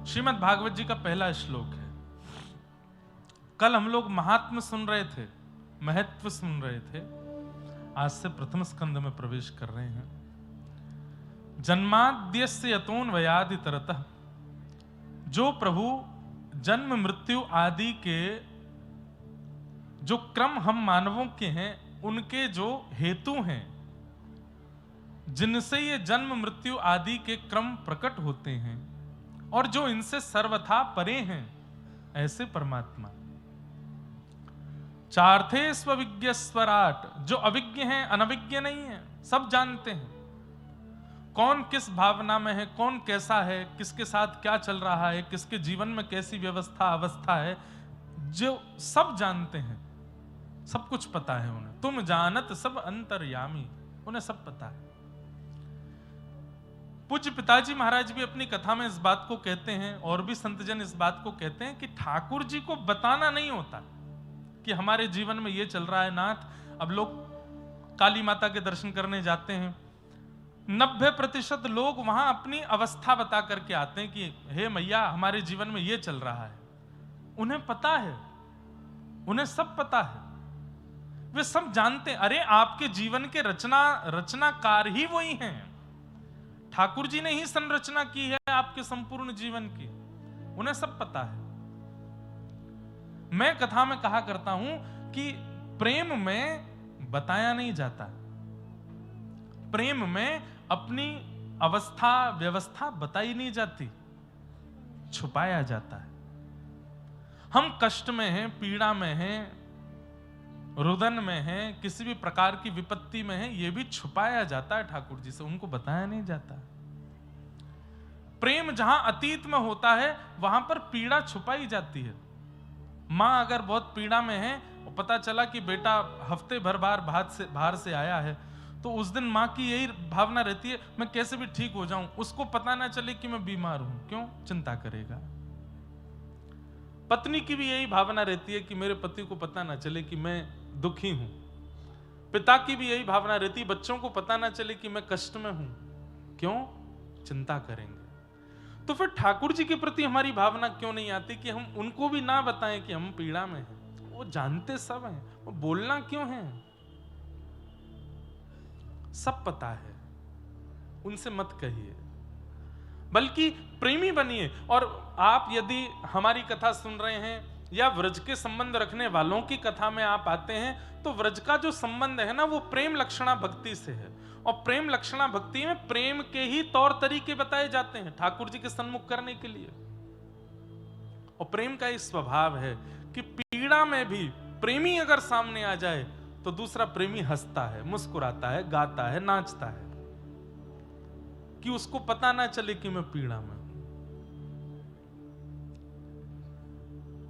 श्रीमद् भागवत जी का पहला श्लोक है। कल हम लोग महात्म सुन रहे थे, महत्व सुन रहे थे। आज से प्रथम स्कंद में प्रवेश कर रहे हैं। जन्माद्यस्य यतोऽन्वयादि तरतः, जो प्रभु जन्म मृत्यु आदि के जो क्रम हम मानवों के हैं, उनके जो हेतु हैं, जिनसे ये जन्म मृत्यु आदि के क्रम प्रकट होते हैं और जो इनसे सर्वथा परे हैं, ऐसे परमात्मा। चार्थे स्वविज्ञ स्वराट, जो अविज्ञ हैं, अनविज्ञ नहीं है, सब जानते हैं कौन किस भावना में है, कौन कैसा है, किसके साथ क्या चल रहा है, किसके जीवन में कैसी व्यवस्था अवस्था है, जो सब जानते हैं, सब कुछ पता है उन्हें। तुम जानत सब अंतर्यामी, उन्हें सब पता है। पूज्य पिताजी महाराज भी अपनी कथा में इस बात को कहते हैं और भी संतजन इस बात को कहते हैं कि ठाकुर जी को बताना नहीं होता कि हमारे जीवन में ये चल रहा है नाथ। अब लोग काली माता के दर्शन करने जाते हैं, 90% लोग वहां अपनी अवस्था बता करके आते हैं कि हे मैया हमारे जीवन में ये चल रहा है। उन्हें पता है, उन्हें सब पता है, वे सब जानते हैं। अरे आपके जीवन के रचनाकार ही वही हैं। ठाकुर जी ने ही संरचना की है आपके संपूर्ण जीवन की, उन्हें सब पता है। मैं कथा में कहा करता हूं कि प्रेम में बताया नहीं जाता, प्रेम में अपनी अवस्था व्यवस्था बताई नहीं जाती, छुपाया जाता है। हम कष्ट में हैं, पीड़ा में हैं, रुदन में हैं, किसी भी प्रकार की विपत्ति में हैं, यह भी छुपाया जाता है ठाकुर जी से, उनको बताया नहीं जाता। प्रेम जहां अतीत में होता है वहां पर पीड़ा छुपाई जाती है। मां अगर बहुत पीड़ा में है और पता चला कि बेटा हफ्ते भर बाहर से आया है, तो उस दिन मां की यही भावना रहती है मैं कैसे भी ठीक हो जाऊं, उसको पता ना चले कि मैं बीमार हूं। क्यों? चिंता करेगा। पत्नी की भी यही भावना रहती है कि मेरे पति को पता ना चले कि मैं दुखी हूं। पिता की भी यही भावना रहती है बच्चों को पता ना चले कि मैं कष्ट में हूं। क्यों? चिंता करेंगे। तो फिर ठाकुर जी के प्रति हमारी भावना क्यों नहीं आती कि हम उनको भी ना बताएं कि हम पीड़ा में हैं? वो जानते सब हैं, वो बोलना क्यों है? सब पता है, उनसे मत कहिए, बल्कि प्रेमी बनिए। और आप यदि हमारी कथा सुन रहे हैं या व्रज के संबंध रखने वालों की कथा में आप आते हैं, तो व्रज का जो संबंध है ना, वो प्रेम लक्षणा भक्ति से है। और प्रेम लक्षणा भक्ति में प्रेम के ही तौर तरीके बताए जाते हैं ठाकुर जी के सन्मुख करने के लिए। और प्रेम का एक स्वभाव है कि पीड़ा में भी प्रेमी अगर सामने आ जाए तो दूसरा प्रेमी हंसता है, मुस्कुराता है, गाता है, नाचता है, कि उसको पता ना चले कि मैं पीड़ा में हूं।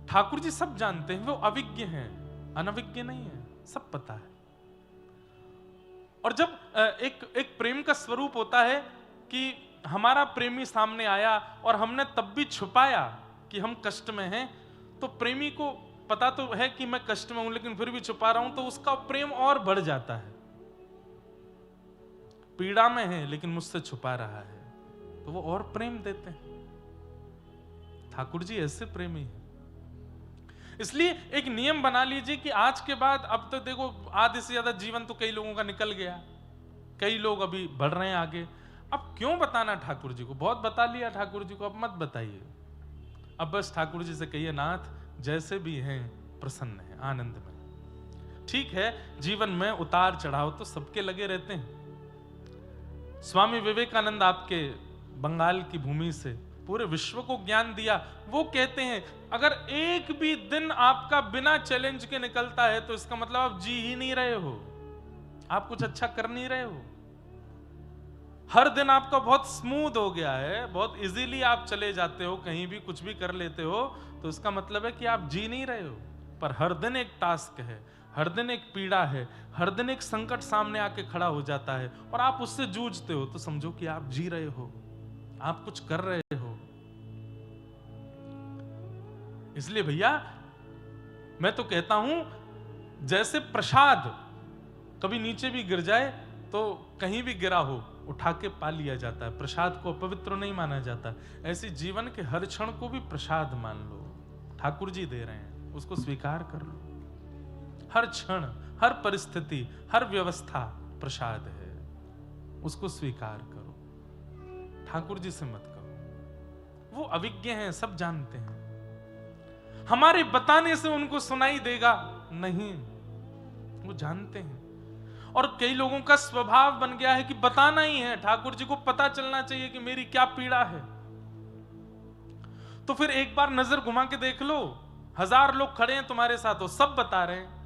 ठाकुर जी सब जानते हैं, वो अविज्ञ हैं, अनविज्ञ नहीं है, सब पता है। और जब एक प्रेम का स्वरूप होता है कि हमारा प्रेमी सामने आया और हमने तब भी छुपाया कि हम कष्ट में हैं, तो प्रेमी को पता तो है कि मैं कष्ट में हूं लेकिन फिर भी छुपा रहा हूं, तो उसका प्रेम और बढ़ जाता है। पीड़ा में है लेकिन मुझसे छुपा रहा है, तो वो और प्रेम देते हैं। ठाकुर जी ऐसे प्रेमी हैं। इसलिए एक नियम बना लीजिए कि आज के बाद, अब तो देखो आधे से ज्यादा जीवन तो कई लोगों का निकल गया, कई लोग अभी बढ़ रहे हैं आगे। अब क्यों बताना ठाकुर जी को? बहुत बता लिया ठाकुर जी को, अब मत बताइए। अब बस ठाकुर जी से कहिए नाथ जैसे भी हैं प्रसन्न हैं, आनंद में। ठीक है, जीवन में उतार चढ़ाव तो सबके लगे रहते हैं। स्वामी विवेकानंद आपके बंगाल की भूमि से पूरे विश्व को ज्ञान दिया। वो कहते हैं अगर एक भी दिन आपका बिना चैलेंज के निकलता है तो इसका मतलब आप जी ही नहीं रहे हो, आप कुछ अच्छा कर नहीं रहे हो। हर दिन आपका बहुत स्मूथ हो गया है, बहुत इजीली आप चले जाते हो, कहीं भी कुछ भी कर लेते हो, तो इसका मतलब है कि आप जी नहीं रहे हो। पर हर दिन एक टास्क है, हर दिन एक पीड़ा है, हर दिन एक संकट सामने आके खड़ा हो जाता है और आप उससे जूझते हो, तो समझो कि आप जी रहे हो, आप कुछ कर रहे हो। इसलिए भैया मैं तो कहता हूं, जैसे प्रसाद कभी नीचे भी गिर जाए तो कहीं भी गिरा हो उठा के पा लिया जाता है, प्रसाद को अपवित्र नहीं माना जाता। ऐसे जीवन के हर क्षण को भी प्रसाद मान लो, ठाकुर जी दे रहे हैं, उसको स्वीकार कर लो। हर क्षण, हर परिस्थिति, हर व्यवस्था प्रसाद है, उसको स्वीकार करो। ठाकुर जी से मत करो, वो अविज्ञ हैं, सब जानते हैं। हमारे बताने से उनको सुनाई देगा नहीं, वो जानते हैं। और कई लोगों का स्वभाव बन गया है कि बताना ही है, ठाकुर जी को पता चलना चाहिए कि मेरी क्या पीड़ा है। तो फिर एक बार नजर घुमा के देख लो, 1000 लोग खड़े हैं तुम्हारे साथ, वो सब बता रहे हैं।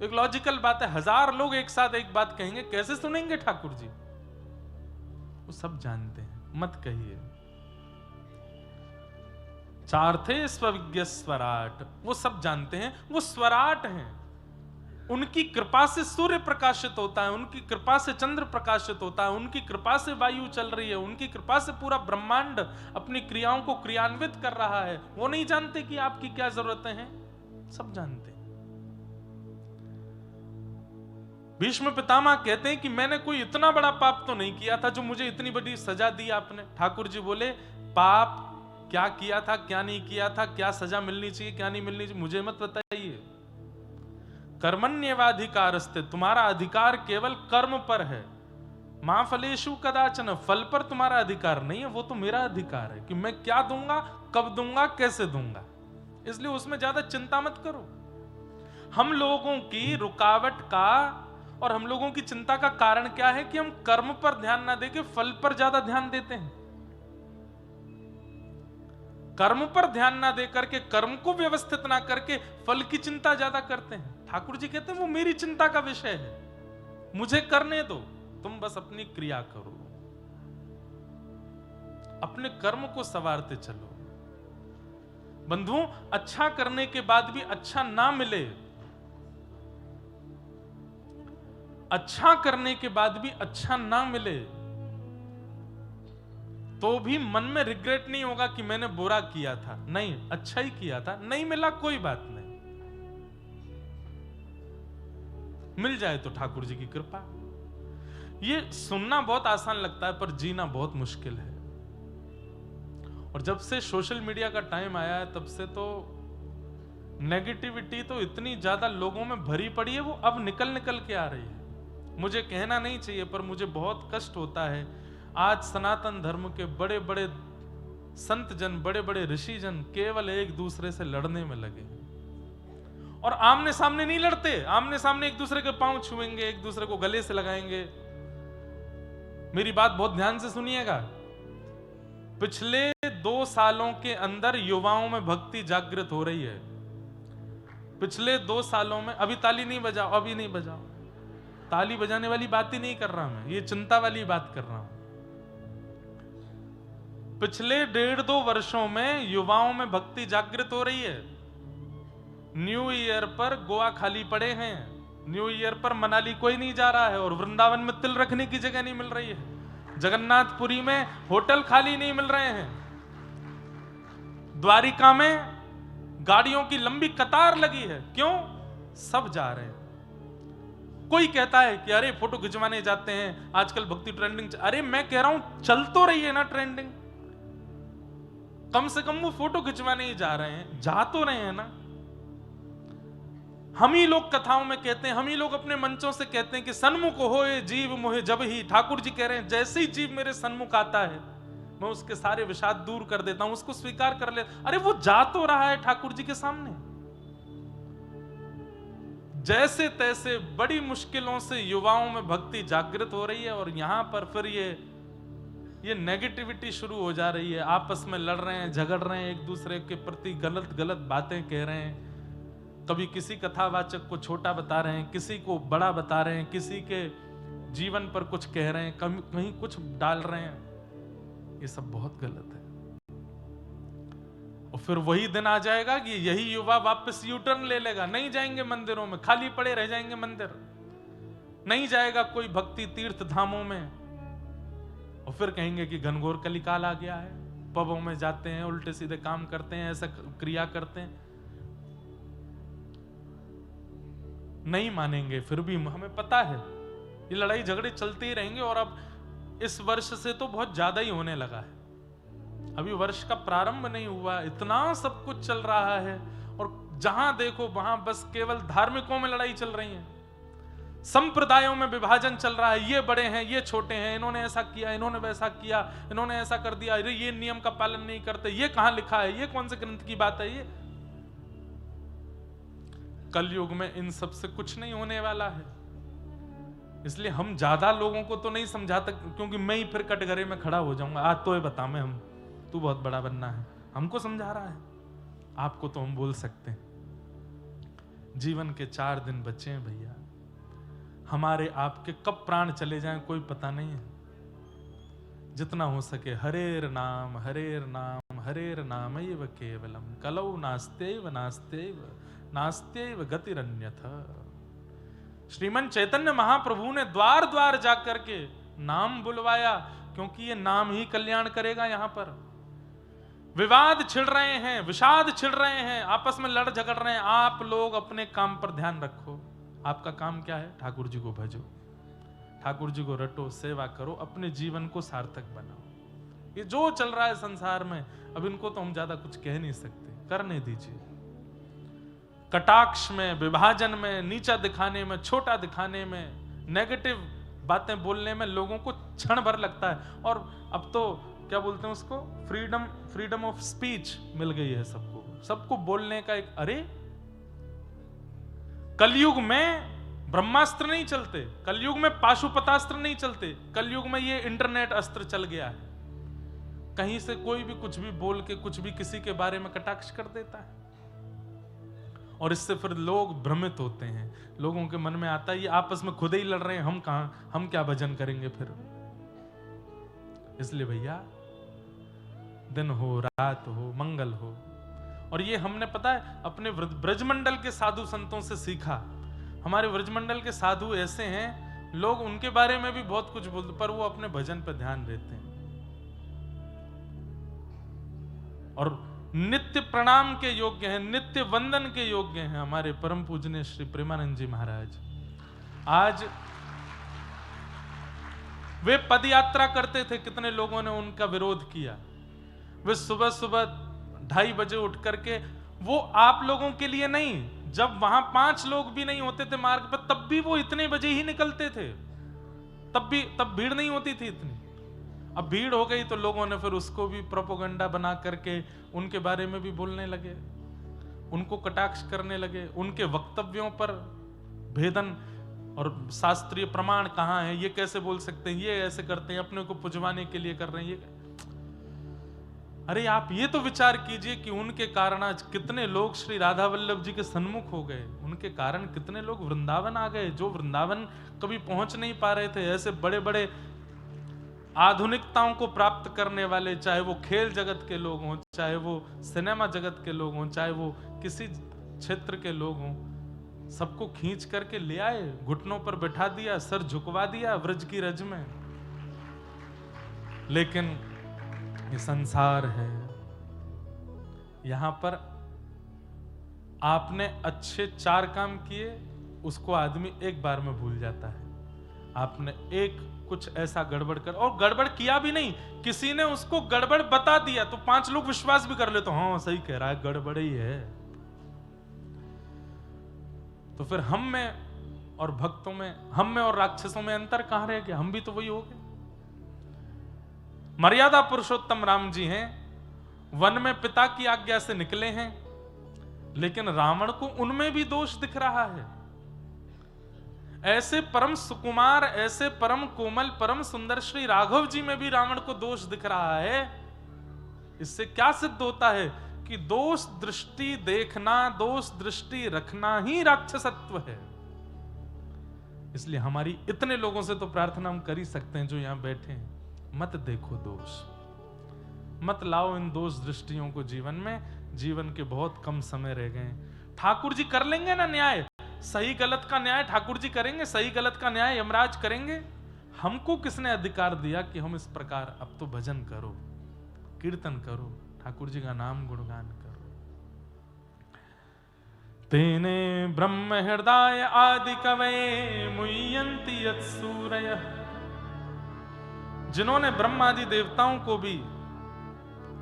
एक लॉजिकल बात है, 1000 लोग एक साथ एक बात कहेंगे, कैसे सुनेंगे ठाकुर जी? वो सब जानते हैं, मत कहिए। चार्थे स्वविज्ञ स्वराट, वो सब जानते हैं, वो स्वराट हैं। उनकी कृपा से सूर्य प्रकाशित होता है, उनकी कृपा से चंद्र प्रकाशित होता है, उनकी कृपा से वायु चल रही है, उनकी कृपा से पूरा ब्रह्मांड अपनी क्रियाओं को क्रियान्वित कर रहा है। वो नहीं जानते कि आपकी क्या जरूरतें हैं? सब जानते हैं। भीष्म पितामह कहते हैं कि मैंने कोई इतना बड़ा पाप तो नहीं किया था जो मुझे इतनी बड़ी सजा दी आपने। ठाकुर जी बोले, पाप क्या किया था, क्या नहीं किया था, क्या सजा मिलनी चाहिए, क्या नहीं मिलनी चाहिए, मुझे मत बताइए। कर्मण्येवाधिकारस्ते, तुम्हारा अधिकार केवल कर्म पर है। मां फलेषु कदाचन, फल पर तुम्हारा अधिकार नहीं है, वो तो मेरा अधिकार है कि मैं क्या दूंगा, कब दूंगा, कैसे दूंगा। इसलिए उसमें ज्यादा चिंता मत करो। हम लोगों की रुकावट का और हम लोगों की चिंता का कारण क्या है कि हम कर्म पर ध्यान ना देके फल पर ज्यादा ध्यान देते हैं। कर्म पर ध्यान ना दे करके, कर्म को व्यवस्थित ना करके फल की चिंता ज्यादा करते हैं। ठाकुर जी कहते हैं वो मेरी चिंता का विषय है, मुझे करने दो, तुम बस अपनी क्रिया करो, अपने कर्म को संवारते चलो। बंधुओं, अच्छा करने के बाद भी अच्छा ना मिले, अच्छा करने के बाद भी अच्छा ना मिले, तो भी मन में रिग्रेट नहीं होगा कि मैंने बुरा किया था, नहीं, अच्छा ही किया था, नहीं मिला कोई बात नहीं, मिल जाए तो ठाकुर जी की कृपा। ये सुनना बहुत आसान लगता है पर जीना बहुत मुश्किल है। और जब से सोशल मीडिया का टाइम आया है तब से तो नेगेटिविटी तो इतनी ज्यादा लोगों में भरी पड़ी है, वो अब निकल निकल के आ रही है। मुझे कहना नहीं चाहिए पर मुझे बहुत कष्ट होता है। आज सनातन धर्म के बड़े बड़े संत जन, बड़े बड़े ऋषि जन केवल एक दूसरे से लड़ने में लगे और आमने सामने नहीं लड़ते। आमने सामने एक दूसरे के पांव छुएंगे, एक दूसरे को गले से लगाएंगे। मेरी बात बहुत ध्यान से सुनिएगा। पिछले 2 सालों के अंदर युवाओं में भक्ति जागृत हो रही है। पिछले 2 सालों में, अभी ताली नहीं बजाओ, अभी नहीं बजाओ, ताली बजाने वाली बात ही नहीं कर रहा मैं, ये चिंता वाली बात कर रहा हूं। पिछले 1.5-2 वर्षों में युवाओं में भक्ति जागृत हो रही है। न्यू ईयर पर गोवा खाली पड़े हैं, न्यू ईयर पर मनाली कोई नहीं जा रहा है और वृंदावन में तिल रखने की जगह नहीं मिल रही है। जगन्नाथपुरी में होटल खाली नहीं मिल रहे हैं। द्वारिका में गाड़ियों की लंबी कतार लगी है। क्यों? सब जा रहे हैं। कोई कहता है कि अरे फोटो खिंचवाने जाते हैं, आजकल भक्ति ट्रेंडिंग। अरे मैं कह रहा हूं चल तो रही है ना ट्रेंडिंग, कम से कम वो फोटो खिंचवाने ही जा रहे हैं, जा तो रहे हैं ना। हम ही लोग कथाओं में कहते हैं, हम ही लोग अपने मंचों से कहते हैं कि सन्मुख होए जीव मोहे जब ही। ठाकुर जी कह रहे हैं जैसे ही जीव मेरे सन्मुख आता है मैं उसके सारे विषाद दूर कर देता हूं, उसको स्वीकार कर ले। अरे वो जा तो रहा है ठाकुर जी के सामने। जैसे तैसे बड़ी मुश्किलों से युवाओं में भक्ति जागृत हो रही है और यहां पर फिर ये नेगेटिविटी शुरू हो जा रही है। आपस में लड़ रहे हैं, झगड़ रहे हैं, एक दूसरे के प्रति गलत गलत बातें कह रहे हैं। कभी किसी कथावाचक को छोटा बता रहे हैं, किसी को बड़ा बता रहे हैं, किसी के जीवन पर कुछ कह रहे हैं, कहीं कुछ डाल रहे हैं। ये सब बहुत गलत है। और फिर वही दिन आ जाएगा कि यही युवा वापस यू टर्न ले लेगा, नहीं जाएंगे मंदिरों में, खाली पड़े रह जाएंगे मंदिर, नहीं जाएगा कोई भक्ति तीर्थ धामों में। और फिर कहेंगे कि घनघोर कलिकाल आ गया है, पबों में जाते हैं, उल्टे सीधे काम करते हैं, ऐसा क्रिया करते हैं। नहीं मानेंगे। फिर भी हमें पता है ये लड़ाई झगड़े चलते ही रहेंगे। और अब इस वर्ष से तो बहुत ज्यादा ही होने लगा है। अभी वर्ष का प्रारंभ नहीं हुआ, इतना सब कुछ चल रहा है, और जहां देखो वहां बस केवल धार्मिकों में लड़ाई चल रही है, संप्रदायों में विभाजन चल रहा है। ये बड़े हैं, ये छोटे हैं, इन्होंने ऐसा किया, इन्होंने वैसा किया, इन्होंने ऐसा कर दिया, अरे ये नियम का पालन नहीं करते, ये कहां लिखा है, ये कौन से ग्रंथ की बात है ये। कलयुग में इन सब से कुछ नहीं होने वाला है। इसलिए हम ज्यादा लोगों को तो नहीं समझाते, क्योंकि मैं ही फिर कटघरे में खड़ा हो जाऊंगा, आज तो ये बता मैं हम तू बहुत बड़ा बनना है, हमको समझा रहा है, आपको तो हम बोल सकते हैं। जीवन के 4 दिन बचे हैं भैया, हमारे आपके कब प्राण चले जाएं कोई पता नहीं है। जितना हो सके हरेर नाम हरेर नाम एव केवलम कलौ नास्त्यैव नास्त्यैव नास्त्यैव गतिरन्यथा। श्रीमन चैतन्य महाप्रभु ने द्वार द्वार जाकर के नाम बुलवाया, क्योंकि ये नाम ही कल्याण करेगा। यहां पर विवाद छिड़ रहे हैं, विषाद छिड़ रहे हैं, आपस में लड़ झगड़ रहे हैं, आप लोग अपने काम पर ध्यान रखो। आपका काम क्या है? ठाकुर जी को भजो, ठाकुर जी को रटो, सेवा करो, अपने जीवन को सार्थक बनाओ। ये जो चल रहा है संसार में, अब इनको तो हम ज्यादा कुछ कह नहीं सकते, करने दीजिए। कटाक्ष में, विभाजन में, नीचा दिखाने में, छोटा दिखाने में, नेगेटिव बातें बोलने में लोगों को क्षण भर लगता है। और अब तो क्या बोलते हैं उसको, फ्रीडम ऑफ स्पीच मिल गई है सबको बोलने का एक। अरे कलयुग में ब्रह्मास्त्र नहीं चलते, कलयुग में पाशुपतास्त्र नहीं चलते, कलयुग में ये इंटरनेट अस्त्र चल गया है। कहीं से कोई भी कुछ भी बोल के कुछ भी किसी के बारे में कटाक्ष कर देता है, और इससे फिर लोग भ्रमित होते हैं। लोगों के मन में आता है ये आपस में खुद ही लड़ रहे हैं, हम क्या भजन करेंगे फिर। इसलिए भैया दिन हो, रात हो, मंगल हो। और ये हमने पता है अपने ब्रजमंडल के साधु संतों से सीखा। हमारे ब्रजमंडल के साधु ऐसे हैं, लोग उनके बारे में भी बहुत कुछ बोलते, पर वो अपने भजन पर ध्यान देते हैं और नित्य प्रणाम के योग्य हैं, नित्य वंदन के योग्य हैं। हमारे परम पूजनीय श्री प्रेमानंद जी महाराज आज वे पद यात्रा करते थे, कितने लोगों ने उनका विरोध किया। वे सुबह सुबह 2:30 बजे उठ करके, वो आप लोगों के लिए नहीं, जब वहां 5 लोग भी नहीं होते थे मार्ग पर, तब भी वो इतने बजे ही निकलते थे, तब भीड़ नहीं होती थी इतनी। अब भीड़ हो गई तो लोगों ने फिर उसको भी प्रोपोगंडा बना करके उनके बारे में भी बोलने लगे, उनको कटाक्ष करने लगे, उनके वक्तव्यों पर भेदन और शास्त्रीय प्रमाण कहां है, ये कैसे बोल सकते हैं, ये ऐसे करते हैं, अपने को पुजवाने के लिए कर रहे हैं ये। अरे आप ये तो विचार कीजिए कि उनके कारण आज कितने लोग श्री राधा वल्लभ जी के सन्मुख हो गए, उनके कारण कितने लोग वृंदावन आ गए, जो वृंदावन कभी पहुंच नहीं पा रहे थे। ऐसे बड़े बड़े आधुनिकताओं को प्राप्त करने वाले, चाहे वो खेल जगत के लोग हों, चाहे वो सिनेमा जगत के लोग हों, चाहे वो किसी क्षेत्र के लोग हों, सबको खींच करके ले आए, घुटनों पर बैठा दिया, सर झुकवा दिया व्रज की रज में। लेकिन ये संसार है, यहां पर आपने अच्छे 4 काम किए, उसको आदमी एक बार में भूल जाता है। आपने एक कुछ ऐसा गड़बड़ कर, और गड़बड़ किया भी नहीं, किसी ने उसको गड़बड़ बता दिया तो 5 लोग विश्वास भी कर ले, तो हाँ सही कह रहा है, गड़बड़ ही है। तो फिर हम में और भक्तों में, हम में और राक्षसों में अंतर कहां रह गया? हम भी तो वही हो गए। मर्यादा पुरुषोत्तम राम जी हैं, वन में पिता की आज्ञा से निकले हैं, लेकिन रावण को उनमें भी दोष दिख रहा है। ऐसे परम सुकुमार, ऐसे परम कोमल, परम सुंदर श्री राघव जी में भी रावण को दोष दिख रहा है। इससे क्या सिद्ध होता है कि दोष दृष्टि देखना, दोष दृष्टि रखना ही राक्षसत्व है। इसलिए हमारी इतने लोगों से तो प्रार्थना हम कर ही सकते हैं जो यहां बैठे हैं, मत देखो दोष, मत लाओ इन दोष दृष्टियों को जीवन में। जीवन के बहुत कम समय रह गए। ठाकुर जी कर लेंगे ना न्याय, सही गलत का न्याय ठाकुर जी करेंगे, सही गलत का न्याय यमराज करेंगे। हमको किसने अधिकार दिया कि हम इस प्रकार, अब तो भजन करो, कीर्तन करो, ठाकुर जी का नाम गुणगान करो। तेने ब्रह्म हृदय आदि कवये मुह्यन्ति यत्सूरयः जिन्होंने ब्रह्म आदि देवताओं को भी,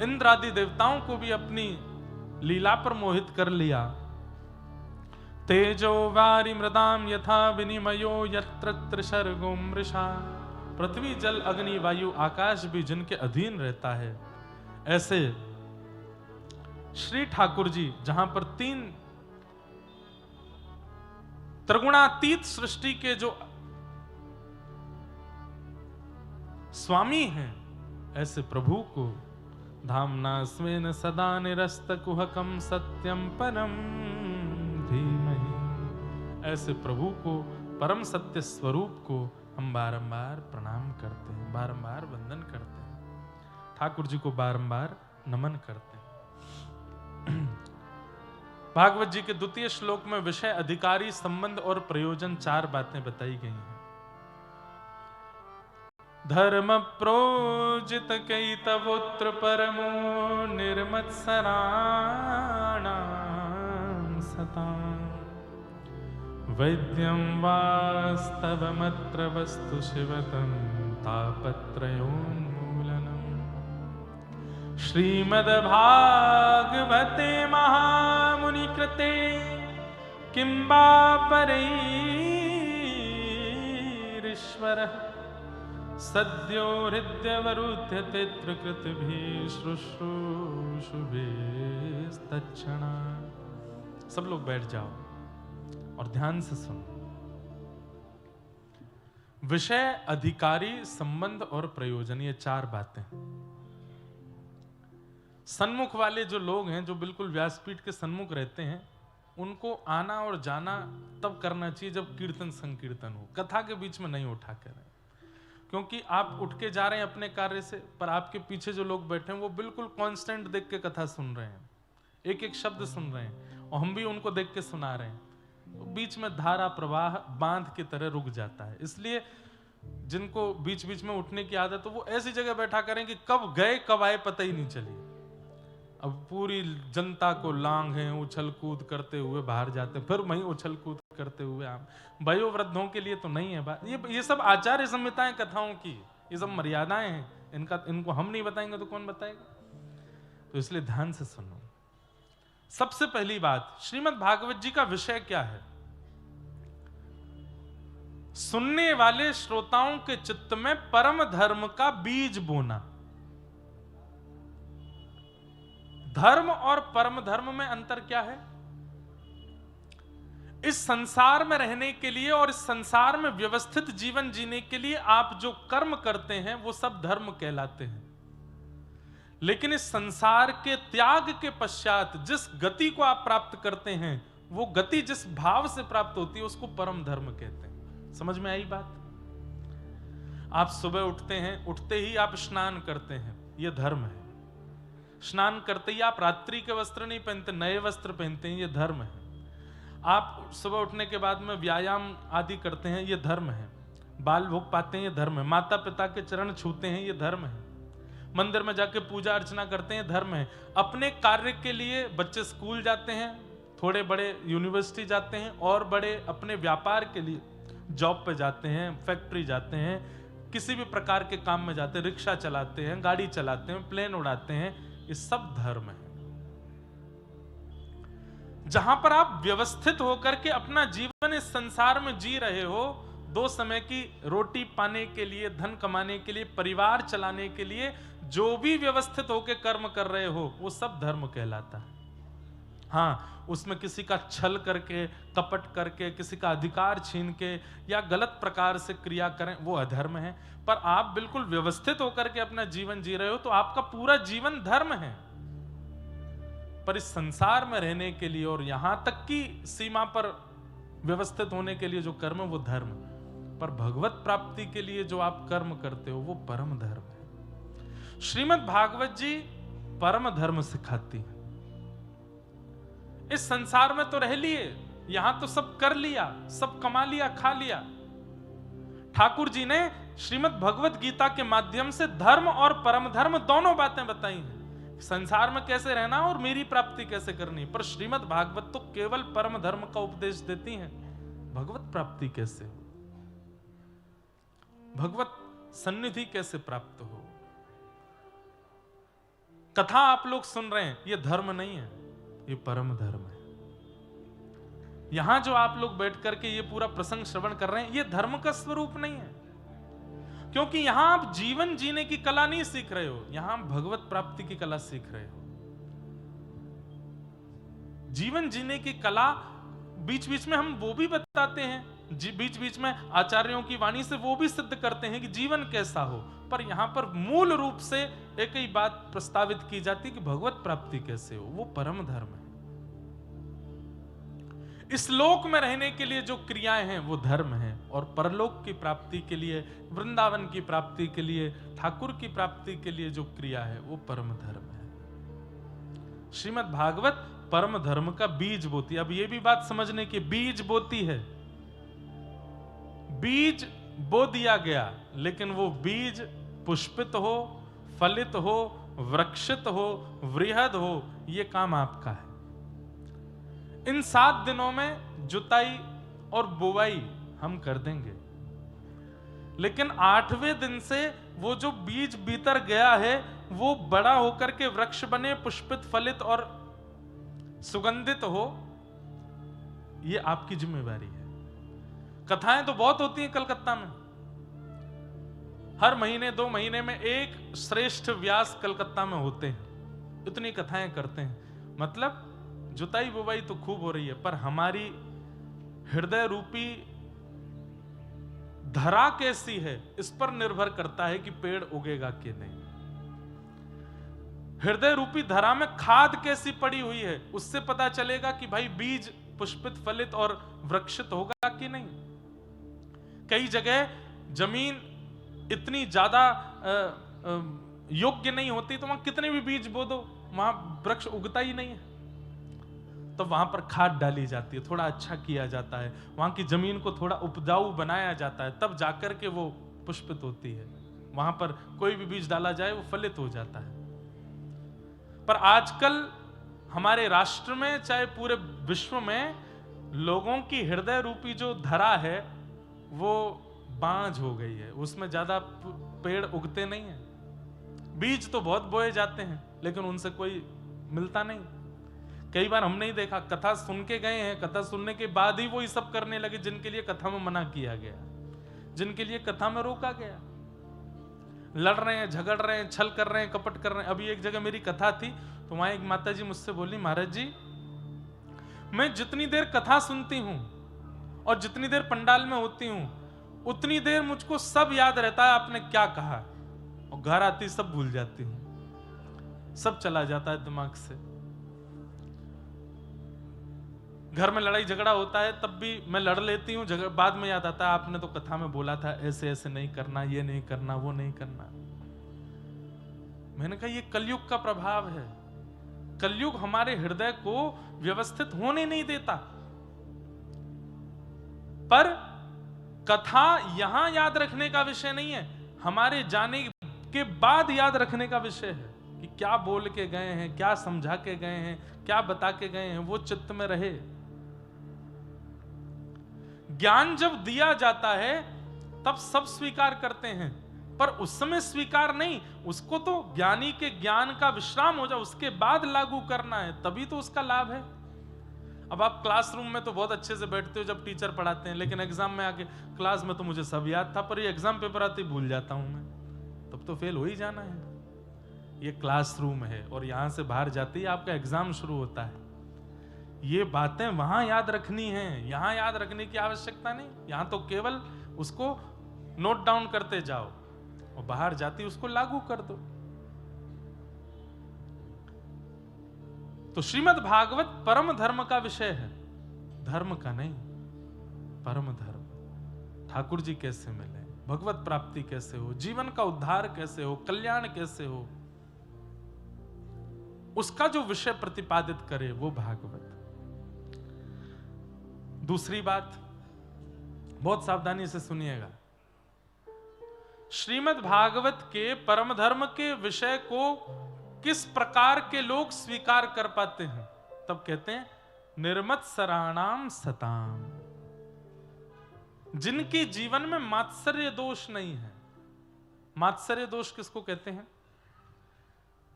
इंद्र आदि देवताओं को भी अपनी लीला पर मोहित कर लिया। तेजो वारि मृदाम यथा विनिमयो यत्र त्रिशर्गो मृषा, पृथ्वी जल अग्नि वायु आकाश भी जिनके अधीन रहता है, ऐसे श्री ठाकुर जी जहां पर तीन त्रिगुणातीत सृष्टि के जो स्वामी हैं, ऐसे प्रभु को धामना स्वेन सदा निरस्त कुहकम सत्यम परम धीमहि, ऐसे प्रभु को, परम सत्य स्वरूप को हम बारंबार प्रणाम करते हैं, बारंबार वंदन करते हैं, ठाकुर जी को बारंबार नमन करते हैं। भागवत जी के द्वितीय श्लोक में विषय, अधिकारी, संबंध और प्रयोजन 4 बातें बताई गई हैं। धर्म प्रोजित कैतवोत्र परमो निर्मत्सराणां सतां, वैद्यं वास्तवमत्र वस्तु शिवतं तापत्रयोन्मूलनम्। श्रीमद्भागवते महामुनिकृते किं वा परैरीश्वरः सद्यो हृदयवरुध्यते त्रिकृतिभिः शुश्रूषुभिस्तच्छणा। सब लोग बैठ जाओ और ध्यान से सुनो। विषय, अधिकारी, संबंध और प्रयोजन, ये 4 बातें। सन्मुख वाले जो लोग हैं, जो बिल्कुल व्यासपीठ के सन्मुख रहते हैं, उनको आना और जाना तब करना चाहिए जब कीर्तन संकीर्तन हो, कथा के बीच में नहीं उठा कर। क्योंकि आप उठ के जा रहे हैं अपने कार्य से, पर आपके पीछे जो लोग बैठे हैं वो बिल्कुल कांस्टेंट देख के कथा सुन रहे हैं, एक एक शब्द सुन रहे हैं, और हम भी उनको देख के सुना रहे हैं, तो बीच में धारा प्रवाह बांध की तरह रुक जाता है। इसलिए जिनको बीच बीच में उठने की आदत, तो वो ऐसी जगह बैठा करें कि कब गए कब आए पता ही नहीं चली। अब पूरी जनता को लांघे उछल कूद करते हुए बाहर जाते, फिर वहीं उछल कूद करते हुए आम। वयोवृद्धों के लिए तो नहीं है बात, ये सब आचार्य संहिताएं कथाओं की, ये सब मर्यादाएं हैं, इनको हम नहीं बताएंगे तो कौन बताएगा। तो इसलिए ध्यान से सुनो। सबसे पहली बात, श्रीमद् भागवत जी का विषय क्या है? सुनने वाले श्रोताओं के चित्त में परम धर्म का बीज बोना। धर्म और परम धर्म में अंतर क्या है? इस संसार में रहने के लिए और इस संसार में व्यवस्थित जीवन जीने के लिए आप जो कर्म करते हैं वो सब धर्म कहलाते हैं। लेकिन इस संसार के त्याग के पश्चात जिस गति को आप प्राप्त करते हैं, वो गति जिस भाव से प्राप्त होती है उसको परम धर्म कहते हैं। समझ में आई बात? आप सुबह उठते हैं, उठते ही आप स्नान करते हैं, यह धर्म है। स्नान करते ही आप रात्रि के वस्त्र नहीं पहनते, नए वस्त्र पहनते हैं, यह धर्म है। आप सुबह उठने के बाद में व्यायाम आदि करते हैं, यह धर्म है। बाल भोग पाते हैं, यह धर्म है। माता पिता के चरण छूते हैं, यह धर्म है। मंदिर में जाके पूजा अर्चना करते हैं, धर्म है। अपने कार्य के लिए बच्चे स्कूल जाते हैं, थोड़े बड़े यूनिवर्सिटी जाते हैं, और बड़े अपने व्यापार के लिए जॉब पे जाते हैं, फैक्ट्री जाते हैं, किसी भी प्रकार के काम में जाते हैं, रिक्शा चलाते हैं, गाड़ी चलाते हैं, प्लेन उड़ाते हैं, ये सब धर्म है। जहां पर आप व्यवस्थित होकर के अपना जीवन इस संसार में जी रहे हो, 2 समय की रोटी पाने के लिए, धन कमाने के लिए, परिवार चलाने के लिए जो भी व्यवस्थित होकर कर्म कर रहे हो, वो सब धर्म कहलाता है। हाँ, उसमें किसी का छल करके, कपट करके, किसी का अधिकार छीन के या गलत प्रकार से क्रिया करें, वो अधर्म है। पर आप बिल्कुल व्यवस्थित होकर के अपना जीवन जी रहे हो, तो आपका पूरा जीवन धर्म है। पर इस संसार में रहने के लिए और यहां तक की सीमा पर व्यवस्थित होने के लिए जो कर्म है वो धर्म, पर भगवत प्राप्ति के लिए जो आप कर्म करते हो वो परम धर्म है। श्रीमद् भागवत जी परम धर्म सिखाती है। इस संसार में तो रह लिए, यहां तो सब कर लिया, सब कमा लिया, खा लिया। ठाकुर जी ने श्रीमद् भगवत गीता के माध्यम से धर्म और परम धर्म दोनों बातें बताई हैं, संसार में कैसे रहना और मेरी प्राप्ति कैसे करनी। पर श्रीमद् भागवत तो केवल परम धर्म का उपदेश देती हैं, भगवत प्राप्ति कैसे हो, भगवत सन्निधि कैसे प्राप्त हो। कथा आप लोग सुन रहे हैं, ये धर्म नहीं है, ये परम धर्म है। यहां जो आप लोग बैठ करके ये पूरा प्रसंग श्रवण कर रहे हैं, ये धर्म का स्वरूप नहीं है, क्योंकि यहां आप जीवन जीने की कला नहीं सीख रहे हो, यहां भगवत प्राप्ति की कला सीख रहे हो। जीवन जीने की कला बीच बीच में हम वो भी बताते हैं, बीच बीच में आचार्यों की वाणी से वो भी सिद्ध करते हैं कि जीवन कैसा हो, पर यहां पर मूल रूप से एक ही बात प्रस्तावित की जाती है कि भगवत प्राप्ति कैसे हो, वो परम धर्म है। इस लोक में रहने के लिए जो क्रियाएं हैं वो धर्म है, और परलोक की प्राप्ति के लिए, वृंदावन की प्राप्ति के लिए, ठाकुर की प्राप्ति के लिए जो क्रिया है वो परम धर्म है। श्रीमद् भागवत परम धर्म का बीज बोती है। अब ये भी बात समझने की, बीज बोती है, बीज बो दिया गया, लेकिन वो बीज पुष्पित हो, फलित हो, वृक्षित हो, वृहद हो, ये काम आपका है। इन 7 दिनों में जुताई और बुवाई हम कर देंगे, लेकिन 8वें दिन से वो जो बीज भीतर गया है वो बड़ा होकर के वृक्ष बने, पुष्पित, फलित और सुगंधित हो, ये आपकी जिम्मेवारी है। कथाएं तो बहुत होती हैं कलकत्ता में, हर महीने 2 महीने में एक श्रेष्ठ व्यास कलकत्ता में होते हैं, इतनी कथाएं करते हैं। मतलब जुताई बुवाई तो खूब हो रही है, पर हमारी हृदय रूपी धरा कैसी है इस पर निर्भर करता है कि पेड़ उगेगा कि नहीं। हृदय रूपी धरा में खाद कैसी पड़ी हुई है उससे पता चलेगा कि भाई बीज पुष्पित, फलित और वृक्षित होगा कि नहीं। कई जगह जमीन इतनी ज्यादा योग्य नहीं होती, तो वहां कितने भी बीज बो दो वहां वृक्ष उगता ही नहीं है, तो वहां पर खाद डाली जाती है, थोड़ा अच्छा किया जाता है, वहां की जमीन को थोड़ा उपजाऊ बनाया जाता है, तब जाकर के वो पुष्पित होती है। वहां पर कोई भी बीज डाला जाए वो फलित हो जाता है। पर आजकल हमारे राष्ट्र में, चाहे पूरे विश्व में, लोगों की हृदय रूपी जो धरा है वो बांझ हो गई है, उसमें ज्यादा पेड़ उगते नहीं हैं। बीज तो बहुत बोए जाते हैं लेकिन उनसे कोई मिलता नहीं। कई बार हमने ही देखा, कथा सुन के गए हैं, कथा सुनने के बाद ही वो ये सब करने लगे जिनके लिए कथा में मना किया गया, जिनके लिए कथा में रोका गया। लड़ रहे हैं, झगड़ रहे हैं, छल कर रहे हैं, कपट कर रहे हैं। अभी एक जगह मेरी कथा थी तो वहां एक माता जी मुझसे बोली, महाराज जी मैं जितनी देर कथा सुनती हूं और जितनी देर पंडाल में होती हूं उतनी देर मुझको सब याद रहता है आपने क्या कहा, और घर आती सब भूल जाती हूं, सब चला जाता है दिमाग से। घर में लड़ाई झगड़ा होता है तब भी मैं लड़ लेती हूँ, बाद में याद आता है आपने तो कथा में बोला था ऐसे ऐसे नहीं करना, ये नहीं करना, वो नहीं करना। मैंने कहा ये कलयुग का प्रभाव है। कलयुग हमारे हृदय को व्यवस्थित होने नहीं देता। पर कथा यहां याद रखने का विषय नहीं है, हमारे जाने के बाद याद रखने का विषय है कि क्या बोल के गए हैं, क्या समझा के गए हैं, क्या बता के गए हैं, वो चित्त में रहे। ज्ञान जब दिया जाता है तब सब स्वीकार करते हैं, पर उस समय स्वीकार नहीं, उसको तो ज्ञानी के ज्ञान का विश्राम हो जाए उसके बाद लागू करना है, तभी तो उसका लाभ है। अब आप क्लासरूम में तो बहुत अच्छे से बैठते हो जब टीचर पढ़ाते हैं, लेकिन एग्जाम में आके क्लास में तो मुझे सब याद था, पर ये एग्जाम पेपर आते ही भूल जाता हूं मैं, तब तो फेल हो ही जाना है। ये क्लासरूम है और यहां से बाहर जाते ही आपका एग्जाम शुरू होता है। ये बातें वहां याद रखनी है, यहां याद रखने की आवश्यकता नहीं। यहां तो केवल उसको नोट डाउन करते जाओ और बाहर जाती उसको लागू कर दो। तो श्रीमद् भागवत परम धर्म का विषय है, धर्म का नहीं, परम धर्म। ठाकुर जी कैसे मिले, भगवत प्राप्ति कैसे हो, जीवन का उद्धार कैसे हो, कल्याण कैसे हो, उसका जो विषय प्रतिपादित करे वो भागवत। दूसरी बात बहुत सावधानी से सुनिएगा, श्रीमद् भागवत के परम धर्म के विषय को किस प्रकार के लोग स्वीकार कर पाते हैं, तब कहते हैं निर्मत्सराणाम सताम, जिनके जीवन में मात्सर्य दोष नहीं है, मात्सर्य दोष किसको कहते हैं?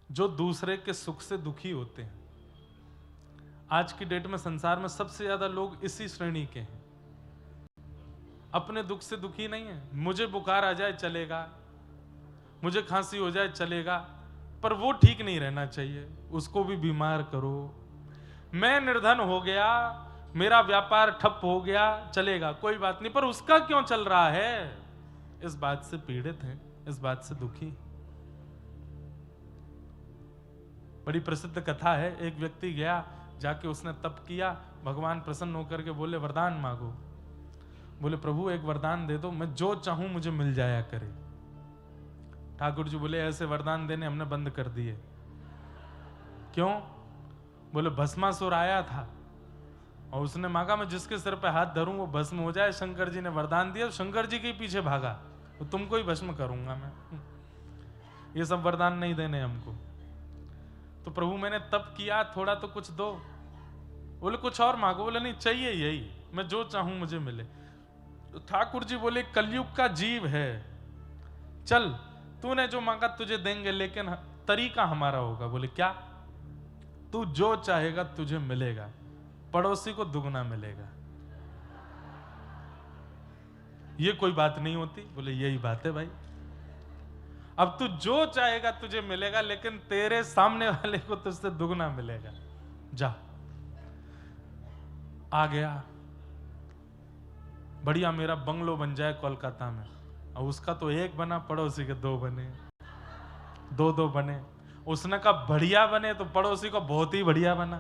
जो दूसरे के सुख से दुखी होते हैं। आज की डेट में संसार में सबसे ज्यादा लोग इसी श्रेणी के हैं, अपने दुख से दुखी नहीं है। मुझे बुखार आ जाए चलेगा, मुझे खांसी हो जाए चलेगा, पर वो ठीक नहीं रहना चाहिए, उसको भी बीमार करो। मैं निर्धन हो गया, मेरा व्यापार ठप हो गया, चलेगा, कोई बात नहीं, पर उसका क्यों चल रहा है? इस बात से पीड़ित हैं, इस बात से दुखी। बड़ी प्रसिद्ध कथा है, एक व्यक्ति गया, जाके उसने तप किया, भगवान प्रसन्न होकर के बोले वरदान मांगो। बोले प्रभु एक वरदान दे दो, मैं जो चाहूं मुझे मिल जाया करे। ठाकुर जी बोले ऐसे वरदान देने हमने बंद कर दिए। क्यों? बोले भस्मासुर आया था और उसने मांगा मैं जिसके सिर पे हाथ धरूं वो भस्म हो जाए। शंकर जी ने वरदान दिया, शंकर जी के पीछे भागा, तो तुमको ही भस्म करूंगा मैं। ये सब वरदान नहीं देने हमको। तो प्रभु मैंने तप किया, थोड़ा तो कुछ दो। बोले कुछ और मांगो। बोले नहीं चाहिए यही, मैं जो चाहूं मुझे मिले। तो ठाकुर जी बोले कलयुग का जीव है, चल तूने जो मांगा तुझे देंगे, लेकिन तरीका हमारा होगा। बोले क्या? तू जो चाहेगा तुझे मिलेगा, पड़ोसी को दुगना मिलेगा। ये कोई बात नहीं होती। बोले यही बात है भाई, अब तू जो चाहेगा तुझे मिलेगा, लेकिन तेरे सामने वाले को तुझसे दुगना मिलेगा। जा। आ गया, बढ़िया मेरा बंगलो बन जाए कोलकाता में, और उसका तो एक बना, पड़ोसी के दो बने, दो दो बने। उसने कहा बढ़िया बने, तो पड़ोसी को बहुत ही बढ़िया बना।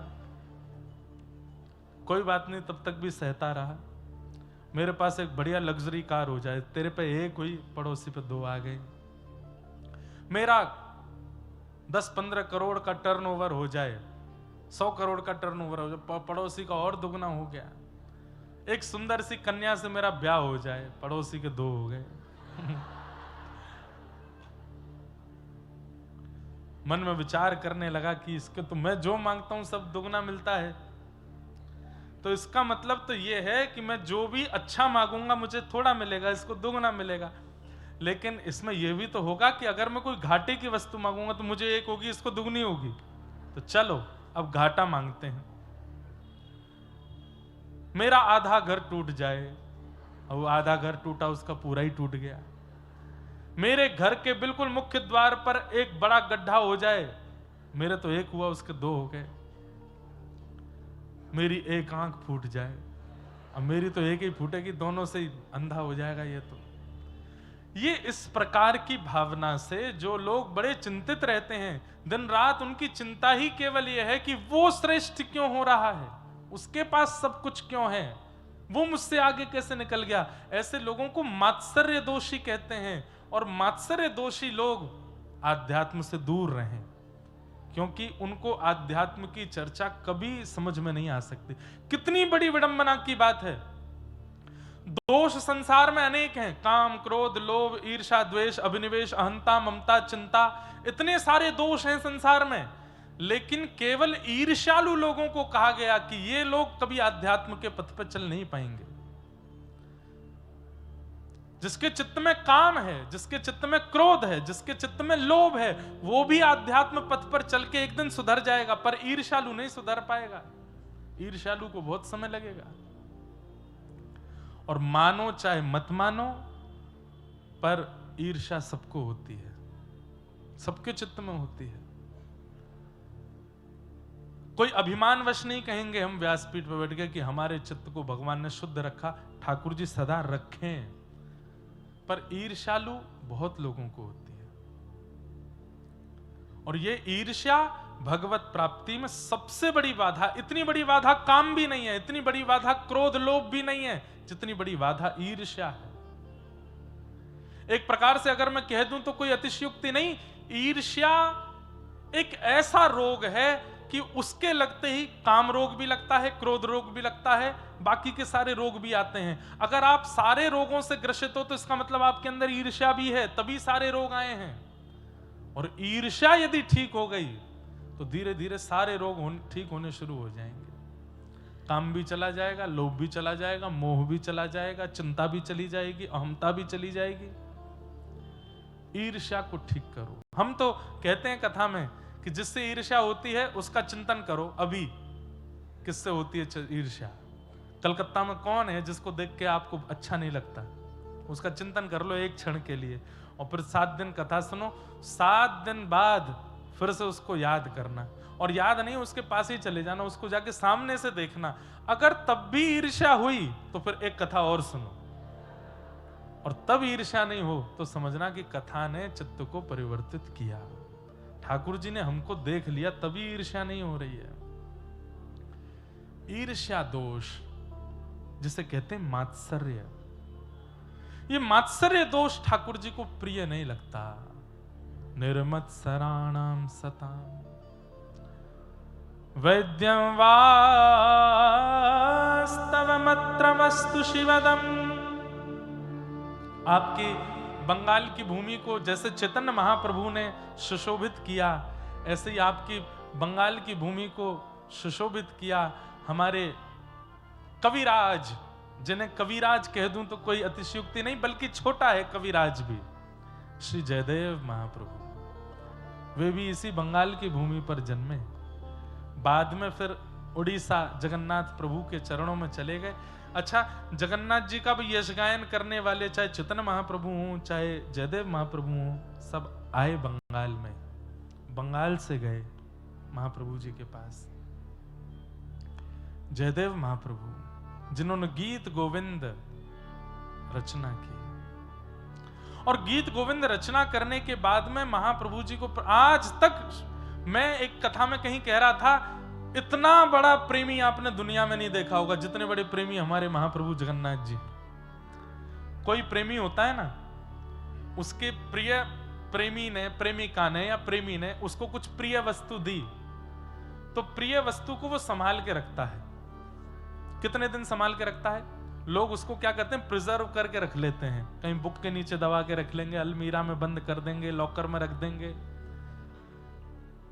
कोई बात नहीं, तब तक भी सहता रहा। मेरे पास एक बढ़िया लग्जरी कार हो जाए, तेरे पे एक हुई, पड़ोसी पे दो आ गए। मेरा 10-15 करोड़ का टर्नओवर हो जाए, 100 करोड़ का टर्नओवर हो जाए, पड़ोसी का और दुगना हो गया। एक सुंदर सी कन्या से मेरा ब्याह हो जाए, पड़ोसी के दो हो गए। मन में विचार करने लगा कि इसके तो मैं जो मांगता हूं सब दुगना मिलता है, तो इसका मतलब तो ये है कि मैं जो भी अच्छा मांगूंगा मुझे थोड़ा मिलेगा, इसको दुगना मिलेगा। लेकिन इसमें यह भी तो होगा कि अगर मैं कोई घाटे की वस्तु मांगूंगा तो मुझे एक होगी, इसको दुगनी होगी। तो चलो अब घाटा मांगते हैं। मेरा आधा घर टूट जाए, और वो आधा घर टूटा, उसका पूरा ही टूट गया। मेरे घर के बिल्कुल मुख्य द्वार पर एक बड़ा गड्ढा हो जाए, मेरे तो एक हुआ, उसके दो हो गए। मेरी एक आंख फूट जाए, अब मेरी तो एक ही फूटेगी, दोनों से ही अंधा हो जाएगा। ये इस प्रकार की भावना से जो लोग बड़े चिंतित रहते हैं, दिन रात उनकी चिंता ही केवल यह है कि वो श्रेष्ठ क्यों हो रहा है, उसके पास सब कुछ क्यों है, वो मुझसे आगे कैसे निकल गया। ऐसे लोगों को मात्सर्य दोषी कहते हैं। और मात्सर्य दोषी लोग आध्यात्म से दूर रहें, क्योंकि उनको आध्यात्म की चर्चा कभी समझ में नहीं आ सकती। कितनी बड़ी विडंबना की बात है। दोष संसार में अनेक हैं, काम, क्रोध, लोभ, ईर्ष्या, द्वेष, अभिनिवेश, अहंता, ममता, चिंता, इतने सारे दोष हैं संसार में। लेकिन केवल ईर्ष्यालु लोगों को कहा गया कि ये लोग कभी आध्यात्म के पथ पर चल नहीं पाएंगे। जिसके चित्त में काम है, जिसके चित्त में क्रोध है, जिसके चित्त में लोभ है, वो भी आध्यात्म पथ पर चल के एक दिन सुधर जाएगा, पर ईर्ष्यालु नहीं सुधर पाएगा। ईर्ष्यालु को बहुत समय लगेगा। और मानो चाहे मत मानो, पर ईर्ष्या सबको होती है, सबके चित्त में होती है। कोई अभिमानवश नहीं कहेंगे हम व्यासपीठ पर बैठ के कि हमारे चित्त को भगवान ने शुद्ध रखा। ठाकुर जी सदा रखें, पर ईर्ष्यालु बहुत लोगों को होती है। और ये ईर्ष्या भगवत प्राप्ति में सबसे बड़ी बाधा। इतनी बड़ी बाधा काम भी नहीं है, इतनी बड़ी बाधा क्रोध लोभ भी नहीं है, जितनी बड़ी बाधा ईर्ष्या है। एक प्रकार से अगर मैं कह दूं तो कोई अतिशयोक्ति नहीं, ईर्ष्या एक ऐसा रोग है कि उसके लगते ही काम रोग भी लगता है, क्रोध रोग भी लगता है, बाकी के सारे रोग भी आते हैं। अगर आप सारे रोगों से ग्रसित हो तो इसका मतलब आपके अंदर ईर्ष्या भी है, तभी सारे रोग आए हैं। और ईर्ष्या यदि ठीक हो गई तो धीरे धीरे सारे रोग ठीक होने शुरू हो जाएंगे। काम भी चला जाएगा, लोभ भी चला जाएगा, मोह भी चला जाएगा, चिंता भी चली जाएगी, अहमता भी चली जाएगी। ईर्ष्या को ठीक करो। हम तो कहते हैं कथा में कि जिससे ईर्ष्या होती है उसका चिंतन करो। अभी किससे होती है ईर्ष्या? कलकत्ता में कौन है जिसको देख के आपको अच्छा नहीं लगता? उसका चिंतन कर लो एक क्षण के लिए, और फिर 7 दिन कथा सुनो। 7 दिन बाद फिर से उसको याद करना, और याद नहीं उसके पास ही चले जाना, उसको जाके सामने से देखना। अगर तब भी ईर्ष्या हुई तो फिर एक कथा और सुनो, और तब ईर्ष्या नहीं हो तो समझना कि कथा ने चित्त को परिवर्तित किया। ठाकुर जी ने हमको देख लिया तभी ईर्ष्या नहीं हो रही है। ईर्ष्या दोष जिसे कहते हैं मात्सर्य, ये मात्सर्य दोष ठाकुर जी को प्रिय नहीं लगता। निर्मत्सराणाम सताम वैद्यं वास्तवमत्र वस्तु शिवदम। आपकी बंगाल की भूमि को जैसे चैतन्य महाप्रभु ने सुशोभित किया, ऐसे ही आपकी बंगाल की भूमि को सुशोभित किया हमारे कविराज, जिन्हें कविराज कह दूं तो कोई अतिशयोक्ति नहीं, बल्कि छोटा है कविराज भी, श्री जयदेव महाप्रभु। वे भी इसी बंगाल की भूमि पर जन्मे, बाद में फिर उड़ीसा जगन्नाथ प्रभु के चरणों में चले गए। अच्छा, जगन्नाथ जी का भी यश गायन करने वाले चाहे चैतन्य महाप्रभु हों चाहे जयदेव महाप्रभु हों, सब आए बंगाल में, बंगाल से गए महाप्रभु जी के पास। जयदेव महाप्रभु जिन्होंने गीत गोविंद रचना की, और गीत गोविंद रचना करने के बाद में महाप्रभु जी को आज तक, मैं एक कथा में कहीं कह रहा था, इतना बड़ा प्रेमी आपने दुनिया में नहीं देखा होगा जितने बड़े प्रेमी हमारे महाप्रभु जगन्नाथ जी। कोई प्रेमी होता है ना, उसके प्रिय प्रेमी ने, प्रेमिका ने या प्रेमी ने उसको कुछ प्रिय वस्तु दी, तो प्रिय वस्तु को वो संभाल के रखता है। कितने दिन संभाल के रखता है? लोग उसको क्या करते हैं, प्रिजर्व करके रख लेते हैं, कहीं बुक के नीचे दबा के रख लेंगे, अलमीरा में बंद कर देंगे, लॉकर में रख देंगे,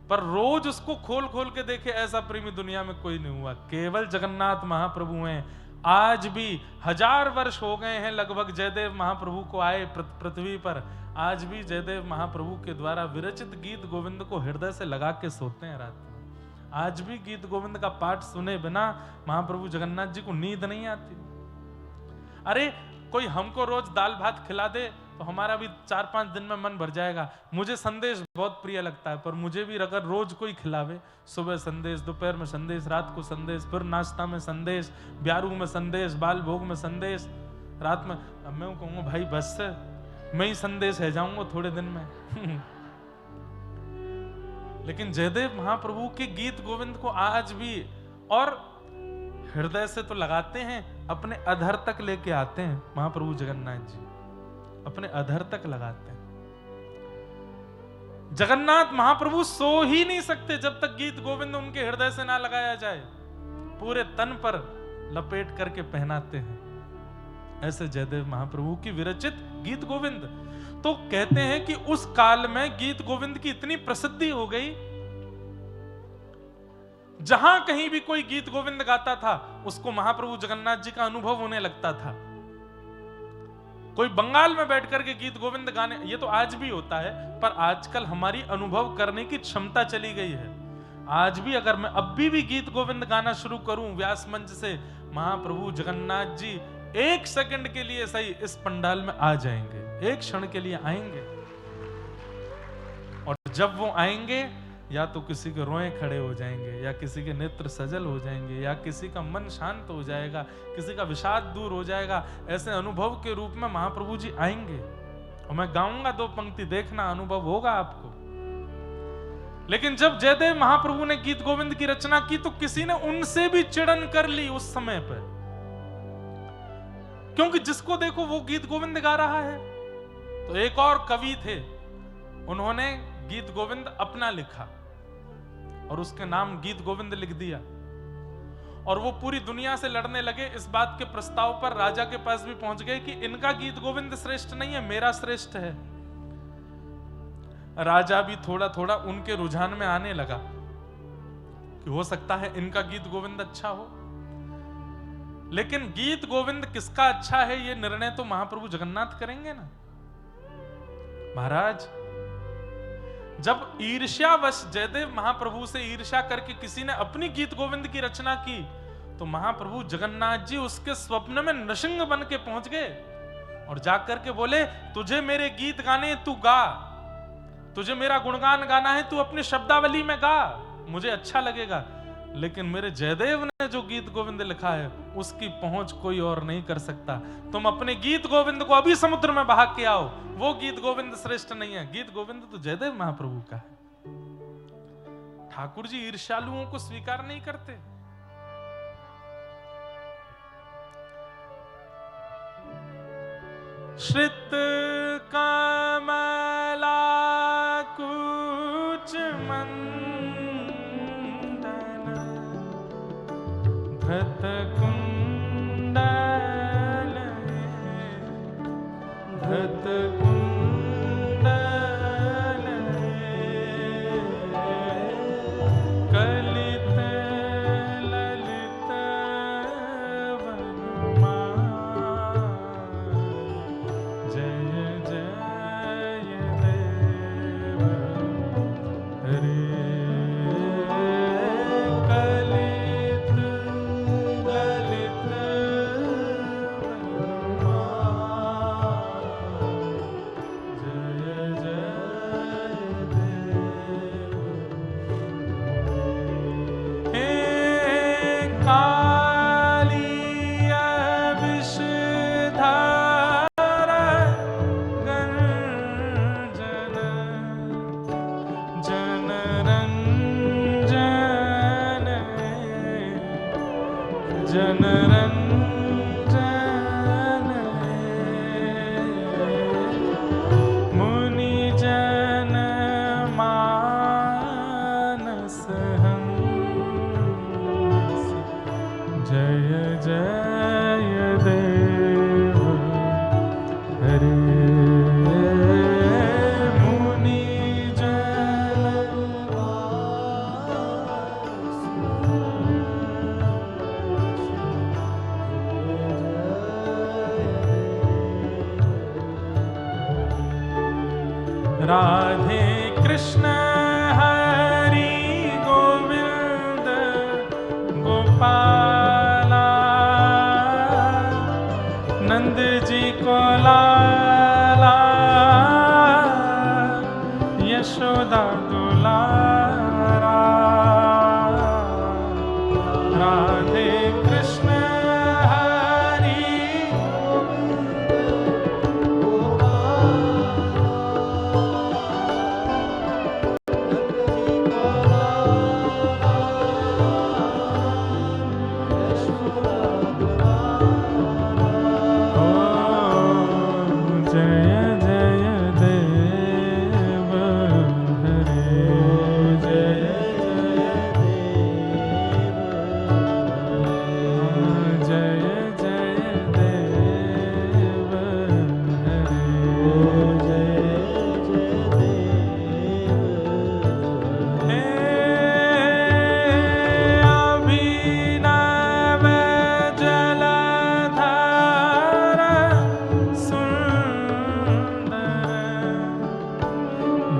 पर रोज उसको खोल खोल के देखे ऐसा प्रेमी दुनिया में कोई नहीं हुआ। केवल जगन्नाथ महाप्रभु हैं। आज भी 1000 वर्ष हो गए हैं लगभग जयदेव महाप्रभु को आए पृथ्वी पर, आज भी जयदेव महाप्रभु के द्वारा विरचित गीत गोविंद को हृदय से लगा के सोते हैं रात में। आज भी गीत गोविंद का पाठ सुने बिना महाप्रभु जगन्नाथ जी को नींद नहीं आती। अरे कोई हमको रोज दाल भात खिला दे तो हमारा भी 4-5 दिन में मन भर जाएगा। मुझे संदेश बहुत प्रिय लगता है, पर मुझे भी अगर रोज कोई खिलावे, सुबह संदेश, दोपहर में संदेश, रात को संदेश, फिर नाश्ता में संदेश, ब्यारू में संदेश, बाल भोग में संदेश, रात में, अब मैं कहूंगा भाई बस से मैं ही संदेश है जाऊंगा थोड़े दिन में। लेकिन जयदेव महाप्रभु के गीत गोविंद को आज भी और हृदय से तो लगाते हैं, अपने अधर तक लेके आते हैं महाप्रभु जगन्नाथ जी, अपने अधर तक लगाते हैं। जगन्नाथ महाप्रभु सो ही नहीं सकते जब तक गीत गोविंद उनके हृदय से ना लगाया जाए, पूरे तन पर लपेट करके पहनाते हैं। ऐसे जयदेव महाप्रभु की विरचित गीत गोविंद, तो कहते हैं कि उस काल में गीत गोविंद की इतनी प्रसिद्धि हो गई, जहां कहीं भी कोई गीत गोविंद गाता था उसको महाप्रभु जगन्नाथ जी का अनुभव होने लगता था। कोई बंगाल में बैठ करके गीत गोविंद गाने, ये तो आज भी होता है, पर आजकल हमारी अनुभव करने की क्षमता चली गई है। आज भी अगर मैं अभी भी गीत गोविंद गाना शुरू करूं व्यास मंच से, महाप्रभु जगन्नाथ जी 1 सेकंड के लिए सही इस पंडाल में आ जाएंगे, 1 क्षण के लिए आएंगे। और जब वो आएंगे, या तो किसी के रोए खड़े हो जाएंगे, या किसी के नेत्र सजल हो जाएंगे, या किसी का मन शांत हो जाएगा, किसी का विषाद दूर हो जाएगा। ऐसे अनुभव के रूप में महाप्रभु जी आएंगे, और मैं गाऊंगा 2 पंक्ति, देखना अनुभव होगा आपको। लेकिन जब जयदेव महाप्रभु ने गीत गोविंद की रचना की तो किसी ने उनसे भी चिड़न कर ली उस समय पर, क्योंकि जिसको देखो वो गीत गोविंद गा रहा है। तो एक और कवि थे, उन्होंने गीत गोविंद अपना लिखा और उसके नाम गीत गोविंद लिख दिया, और वो पूरी दुनिया से लड़ने लगे। इस बात के प्रस्ताव पर राजा के पास भी पहुंच गए कि इनका गीत गोविंद श्रेष्ठ नहीं है, मेरा श्रेष्ठ है। राजा भी थोड़ा थोड़ा उनके रुझान में आने लगा कि हो सकता है इनका गीत गोविंद अच्छा हो। लेकिन गीत गोविंद किसका अच्छा है ये निर्णय तो महाप्रभु जगन्नाथ करेंगे ना। महाराज, जब ईर्ष्यावश जयदेव महाप्रभु से ईर्ष्या करके किसी ने अपनी गीत गोविंद की रचना की, तो महाप्रभु जगन्नाथ जी उसके स्वप्न में नृसिंह बन के पहुंच गए और जाकर के बोले, तुझे मेरे गीत गाने, तू गा, तुझे मेरा गुणगान गाना है, तू अपनी शब्दावली में गा, मुझे अच्छा लगेगा, लेकिन मेरे जयदेव ने जो गीत गोविंद लिखा है उसकी पहुंच कोई और नहीं कर सकता। तुम अपने गीत गोविंद को अभी समुद्र में बहा के आओ, वो गीत गोविंद श्रेष्ठ नहीं है, गीत गोविंद तो जयदेव महाप्रभु का है। ठाकुर जी ईर्ष्यालुओं को स्वीकार नहीं करते। श्रित कमला कुच मंदन धृत कुंडल धृत कुंडल कलित ललित राधे कृष्ण हरि गोविंद गोपाला नंद जी को लाला यशोदा दुलारा। राधे कृष्ण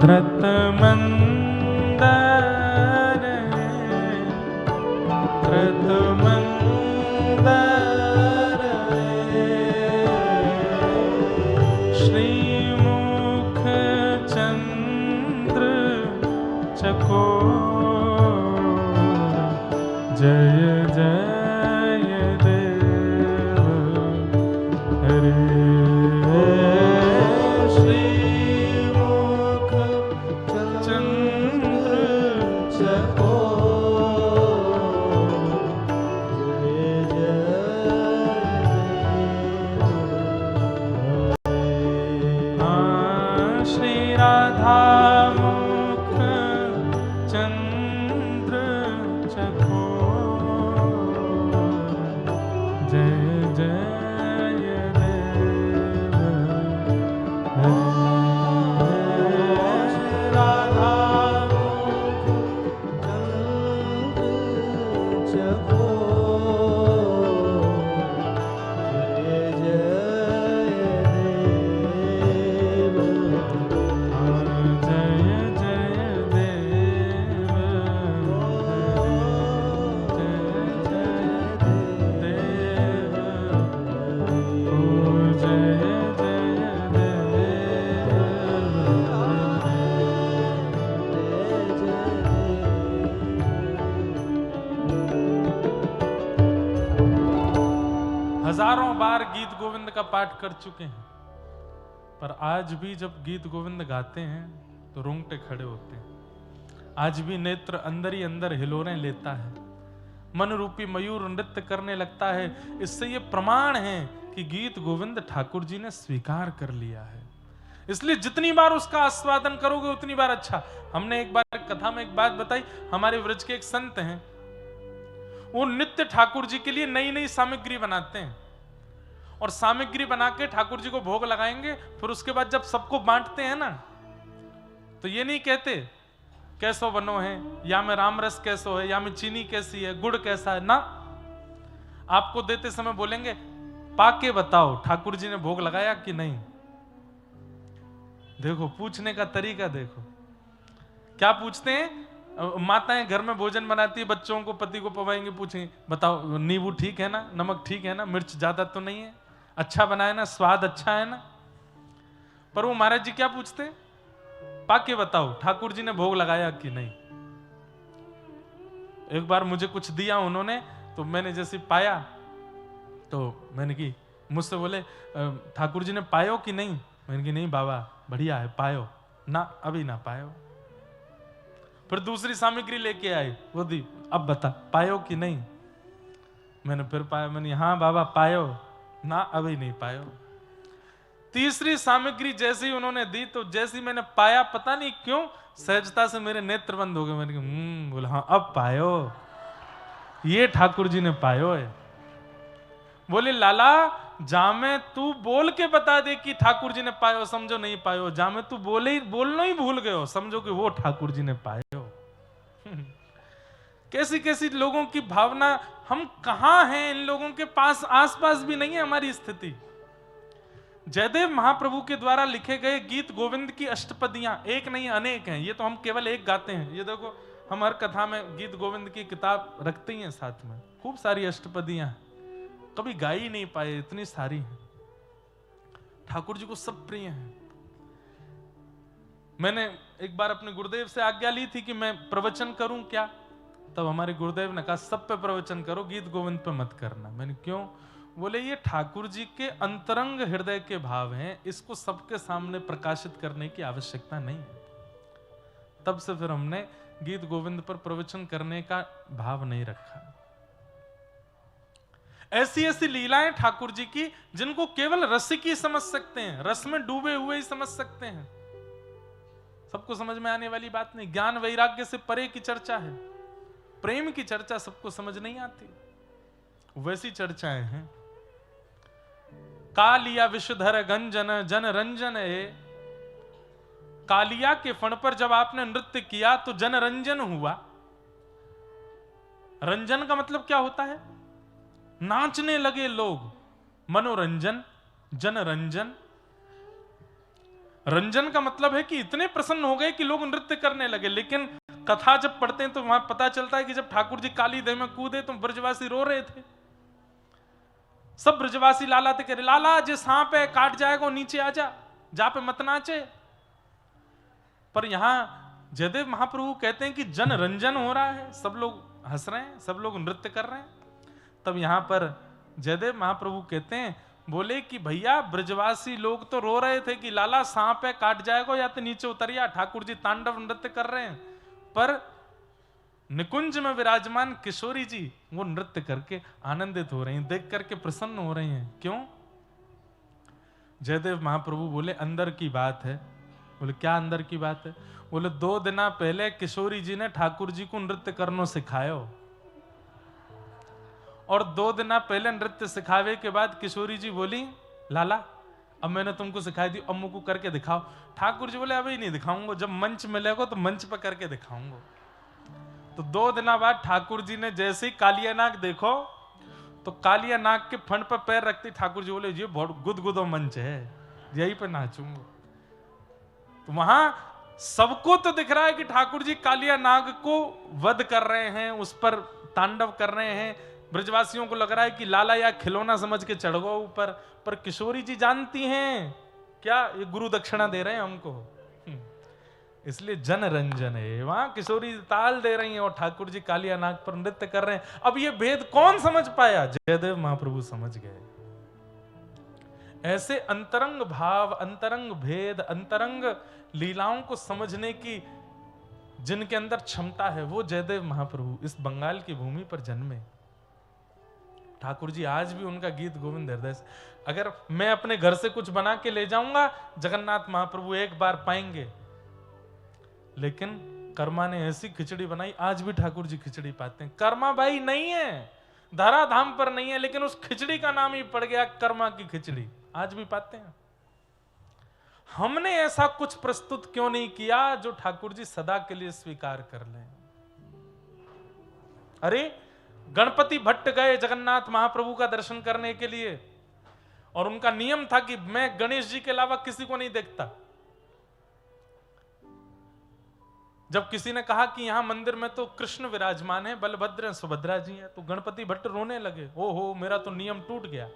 धृत मंदर धृत मंदर श्रीमुख चंद्र चकोर जय जय देव हरे। हजारों बार गीत गोविंद का पाठ कर चुके हैं, पर आज भी जब गीत गोविंद गाते हैं तो रोंगटे खड़े होते हैं। आज भी नेत्र अंदर ही अंदर हिलोरें लेता है, मन रूपी मयूर नृत्य करने लगता है। इससे ये प्रमाण है कि गीत गोविंद ठाकुर जी ने स्वीकार कर लिया है। इसलिए जितनी बार उसका आस्वादन करोगे उतनी बार अच्छा। हमने एक बार कथा में एक बात बताई, हमारे व्रज के एक संत हैं, वो नित्य ठाकुर जी के लिए नई नई सामग्री बनाते हैं और सामग्री बना के ठाकुर जी को भोग लगाएंगे। फिर उसके बाद जब सबको बांटते हैं ना, तो ये नहीं कहते कैसो बनो है, या में राम रस कैसो है, या में चीनी कैसी है, गुड़ कैसा है ना। आपको देते समय बोलेंगे पाके बताओ ठाकुर जी ने भोग लगाया कि नहीं। देखो पूछने का तरीका देखो, क्या पूछते हैं। माताएं घर में भोजन बनाती है, बच्चों को पति को पवाएंगे, पूछेंगे बताओ नींबू ठीक है ना, नमक ठीक है ना, मिर्च ज्यादा तो नहीं है, अच्छा बना है ना, स्वाद अच्छा है ना। पर वो महाराज जी क्या पूछते हैं, पाके बताओ ठाकुर जी ने भोग लगाया कि नहीं। एक बार मुझे कुछ दिया उन्होंने, तो मैंने जैसे पाया तो मैंने की, मुझसे बोले ठाकुर जी ने पायो कि नहीं। मैंने की नहीं बाबा बढ़िया है, पायो ना, अभी ना पायो। फिर दूसरी सामग्री लेके आए, वो दी, अब बता पायो कि नहीं। मैंने फिर पाया, मैंने हाँ बाबा पायो ना, अभी नहीं पायो। तीसरी सामग्री जैसे ही उन्होंने दी, तो जैसे ही मैंने पाया, पता नहीं क्यों सहजता से मेरे नेत्र बंद हो गए। मैंने कहा बोला हाँ अब पायो, ये ठाकुर जी ने पायो है। बोले लाला जामे तू बोल के बता दे कि ठाकुर जी ने पायो, समझो नहीं पायो। जामे तू बोलना ही भूल गए हो, समझो कि वो ठाकुर जी ने पायो। कैसी कैसी लोगों की भावना, हम कहां हैं, इन लोगों के पास आसपास भी नहीं है हमारी स्थिति। जयदेव महाप्रभु के द्वारा लिखे गए गीत गोविंद की अष्टपदियां एक नहीं अनेक हैं। ये तो हम केवल एक गाते हैं। ये देखो हम हर कथा में गीत गोविंद की किताब रखते ही हैं साथ में, खूब सारी अष्टपदियां हैं, कभी गा ही नहीं पाए, इतनी सारी हैं। ठाकुर जी को सब प्रिय हैं। मैंने एक बार अपने गुरुदेव से आज्ञा ली थी कि मैं प्रवचन करूं क्या, तब हमारे गुरुदेव ने कहा सब पे प्रवचन करो, गीत गोविंद पे मत करना। मैंने क्यों? बोले ये ठाकुर जी के अंतरंग हृदय के भाव हैं, इसको सबके सामने प्रकाशित करने की आवश्यकता नहीं है। तब से फिर हमने गीत गोविंद पर प्रवचन करने का भाव नहीं रखा। ऐसी ऐसी लीलाएं ठाकुर जी की जिनको केवल रसिक ही समझ सकते हैं, रस में डूबे हुए ही समझ सकते हैं। सबको समझ में आने वाली बात नहीं। ज्ञान वैराग्य से परे की चर्चा है, प्रेम की चर्चा सबको समझ नहीं आती। वैसी चर्चाएं हैं। कालिया विषधर गंजन जन रंजन है। कालिया के फण पर जब आपने नृत्य किया तो जन रंजन हुआ। रंजन का मतलब क्या होता है? नाचने लगे लोग, मनोरंजन, जन रंजन। रंजन का मतलब है कि इतने प्रसन्न हो गए कि लोग नृत्य करने लगे। लेकिन कथा जब पढ़ते हैं तो वहां पता चलता है कि जब ठाकुर जी काली देह में कूदे तो ब्रजवासी रो रहे थे। सब ब्रजवासी लालाते कह रहे, लाला जो सांप है काट जाएगा, नीचे आ जा, जा पे मत नाचे। पर यहां जयदेव महाप्रभु कहते हैं कि जन रंजन हो रहा है, सब लोग हंस रहे हैं, सब लोग नृत्य कर रहे हैं। तब यहां पर जयदेव महाप्रभु कहते हैं, बोले कि भैया ब्रजवासी लोग तो रो रहे थे कि लाला सांप है काट जाएगा, या तो नीचे उतरिया। ठाकुर जी तांडव नृत्य कर रहे हैं, पर निकुंज में विराजमान किशोरी जी वो नृत्य करके आनंदित हो रही हैं, देख करके प्रसन्न हो रही हैं। क्यों? जयदेव महाप्रभु बोले अंदर की बात है। बोले क्या अंदर की बात है? बोले 2 दिन पहले किशोरी जी ने ठाकुर जी को नृत्य करना सिखायो, और 2 दिन पहले नृत्य सिखावे के बाद किशोरी जी बोली लाला अब मैंने तुमको सिखाई दी, अब मुझको करके दिखाओ। ठाकुर जी बोले अभी नहीं दिखाऊंगा, जब मंच मिलेगा तो मंच पर करके दिखाऊंगा। तो 2 दिन बाद ठाकुर जी ने जैसे ही कालिया नाग देखो तो कालिया नाग के फंड पर पैर रखते ठाकुर जी बोले ये बहुत गुदगुदो मंच है, यही पे नाचूंगा। तो वहां सबको तो दिख रहा है कि ठाकुर जी कालिया नाग को वध कर रहे हैं, उस पर तांडव कर रहे हैं। ब्रजवासियों को लग रहा है कि लाला या खिलौना समझ के चढ़ गो ऊपर, पर किशोरी जी जानती हैं क्या ये गुरु दक्षिणा दे रहे हैं हमको, इसलिए जन रंजन है। वहां किशोरी ताल दे रही हैं और ठाकुर जी कालिया नाग पर नृत्य कर रहे हैं। अब ये भेद कौन समझ पाया? जयदेव महाप्रभु समझ गए। ऐसे अंतरंग भाव, अंतरंग भेद, अंतरंग लीलाओं को समझने की जिनके अंदर क्षमता है, वो जयदेव महाप्रभु इस बंगाल की भूमि पर जन्मे। ठाकुर जी आज भी उनका गीत गोविंद हृदय से, अगर मैं अपने घर से कुछ बना के ले जाऊंगा, जगन्नाथ महाप्रभु एक बार पाएंगे। लेकिन कर्मा ने ऐसी खिचड़ी बनाई, आज भी ठाकुर जी खिचड़ी पाते हैं। कर्मा भाई नहीं है, धरा धाम पर नहीं है, लेकिन उस खिचड़ी का नाम ही पड़ गया कर्मा की खिचड़ी, आज भी पाते हैं। हमने ऐसा कुछ प्रस्तुत क्यों नहीं किया जो ठाकुर जी सदा के लिए स्वीकार कर लें? अरे गणपति भट्ट गए जगन्नाथ महाप्रभु का दर्शन करने के लिए, और उनका नियम था कि मैं गणेश जी के अलावा किसी को नहीं देखता। जब किसी ने कहा कि यहां मंदिर में तो कृष्ण विराजमान है, बलभद्र हैं, सुभद्रा जी हैं, तो गणपति भट्ट रोने लगे, ओहो मेरा तो नियम टूट गया,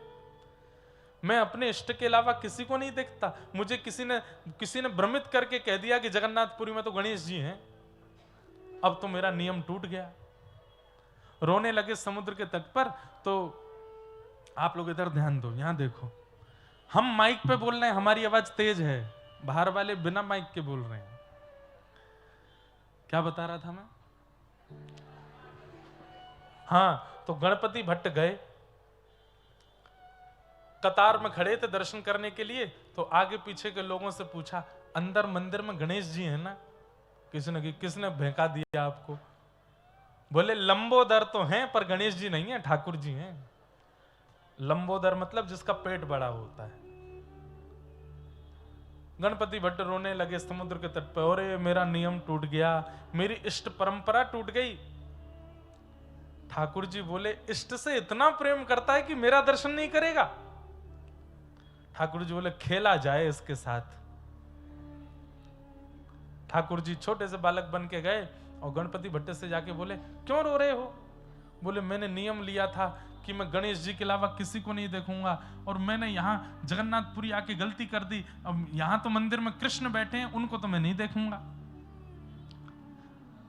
मैं अपने इष्ट के अलावा किसी को नहीं देखता। मुझे किसी ने भ्रमित करके कह दिया कि जगन्नाथपुरी में तो गणेश जी हैं, अब तो मेरा नियम टूट गया। रोने लगे समुद्र के तट पर। तो आप लोग इधर ध्यान दो, यहां देखो, हम माइक पे बोल रहे हैं, हमारी आवाज तेज है, बाहर वाले बिना माइक के बोल रहे हैं। क्या बता रहा था मैं? हाँ, तो गणपति भट्ट गए, कतार में खड़े थे दर्शन करने के लिए, तो आगे पीछे के लोगों से पूछा, अंदर मंदिर में गणेश जी है ना? किसने भेंका दिया आपको? बोले लंबोदर तो हैं पर गणेश जी नहीं है, ठाकुर जी हैं। लंबोदर मतलब जिसका पेट बड़ा होता है। गणपति भट्ट रोने लगे समुद्र के तट पर, अरे मेरा नियम टूट गया, मेरी इष्ट परंपरा टूट गई। ठाकुर जी बोले, इष्ट से इतना प्रेम करता है कि मेरा दर्शन नहीं करेगा? ठाकुर जी बोले, खेला जाए इसके साथ। ठाकुर जी छोटे से बालक बन के गए और गणपति भट्ट से जाके बोले, क्यों रो रहे हो? बोले, मैंने नियम लिया था कि मैं गणेश जी के अलावा किसी को नहीं देखूंगा, और मैंने यहाँ जगन्नाथपुरी आके गलती कर दी, अब यहाँ तो मंदिर में कृष्ण बैठे हैं, उनको तो मैं नहीं देखूंगा।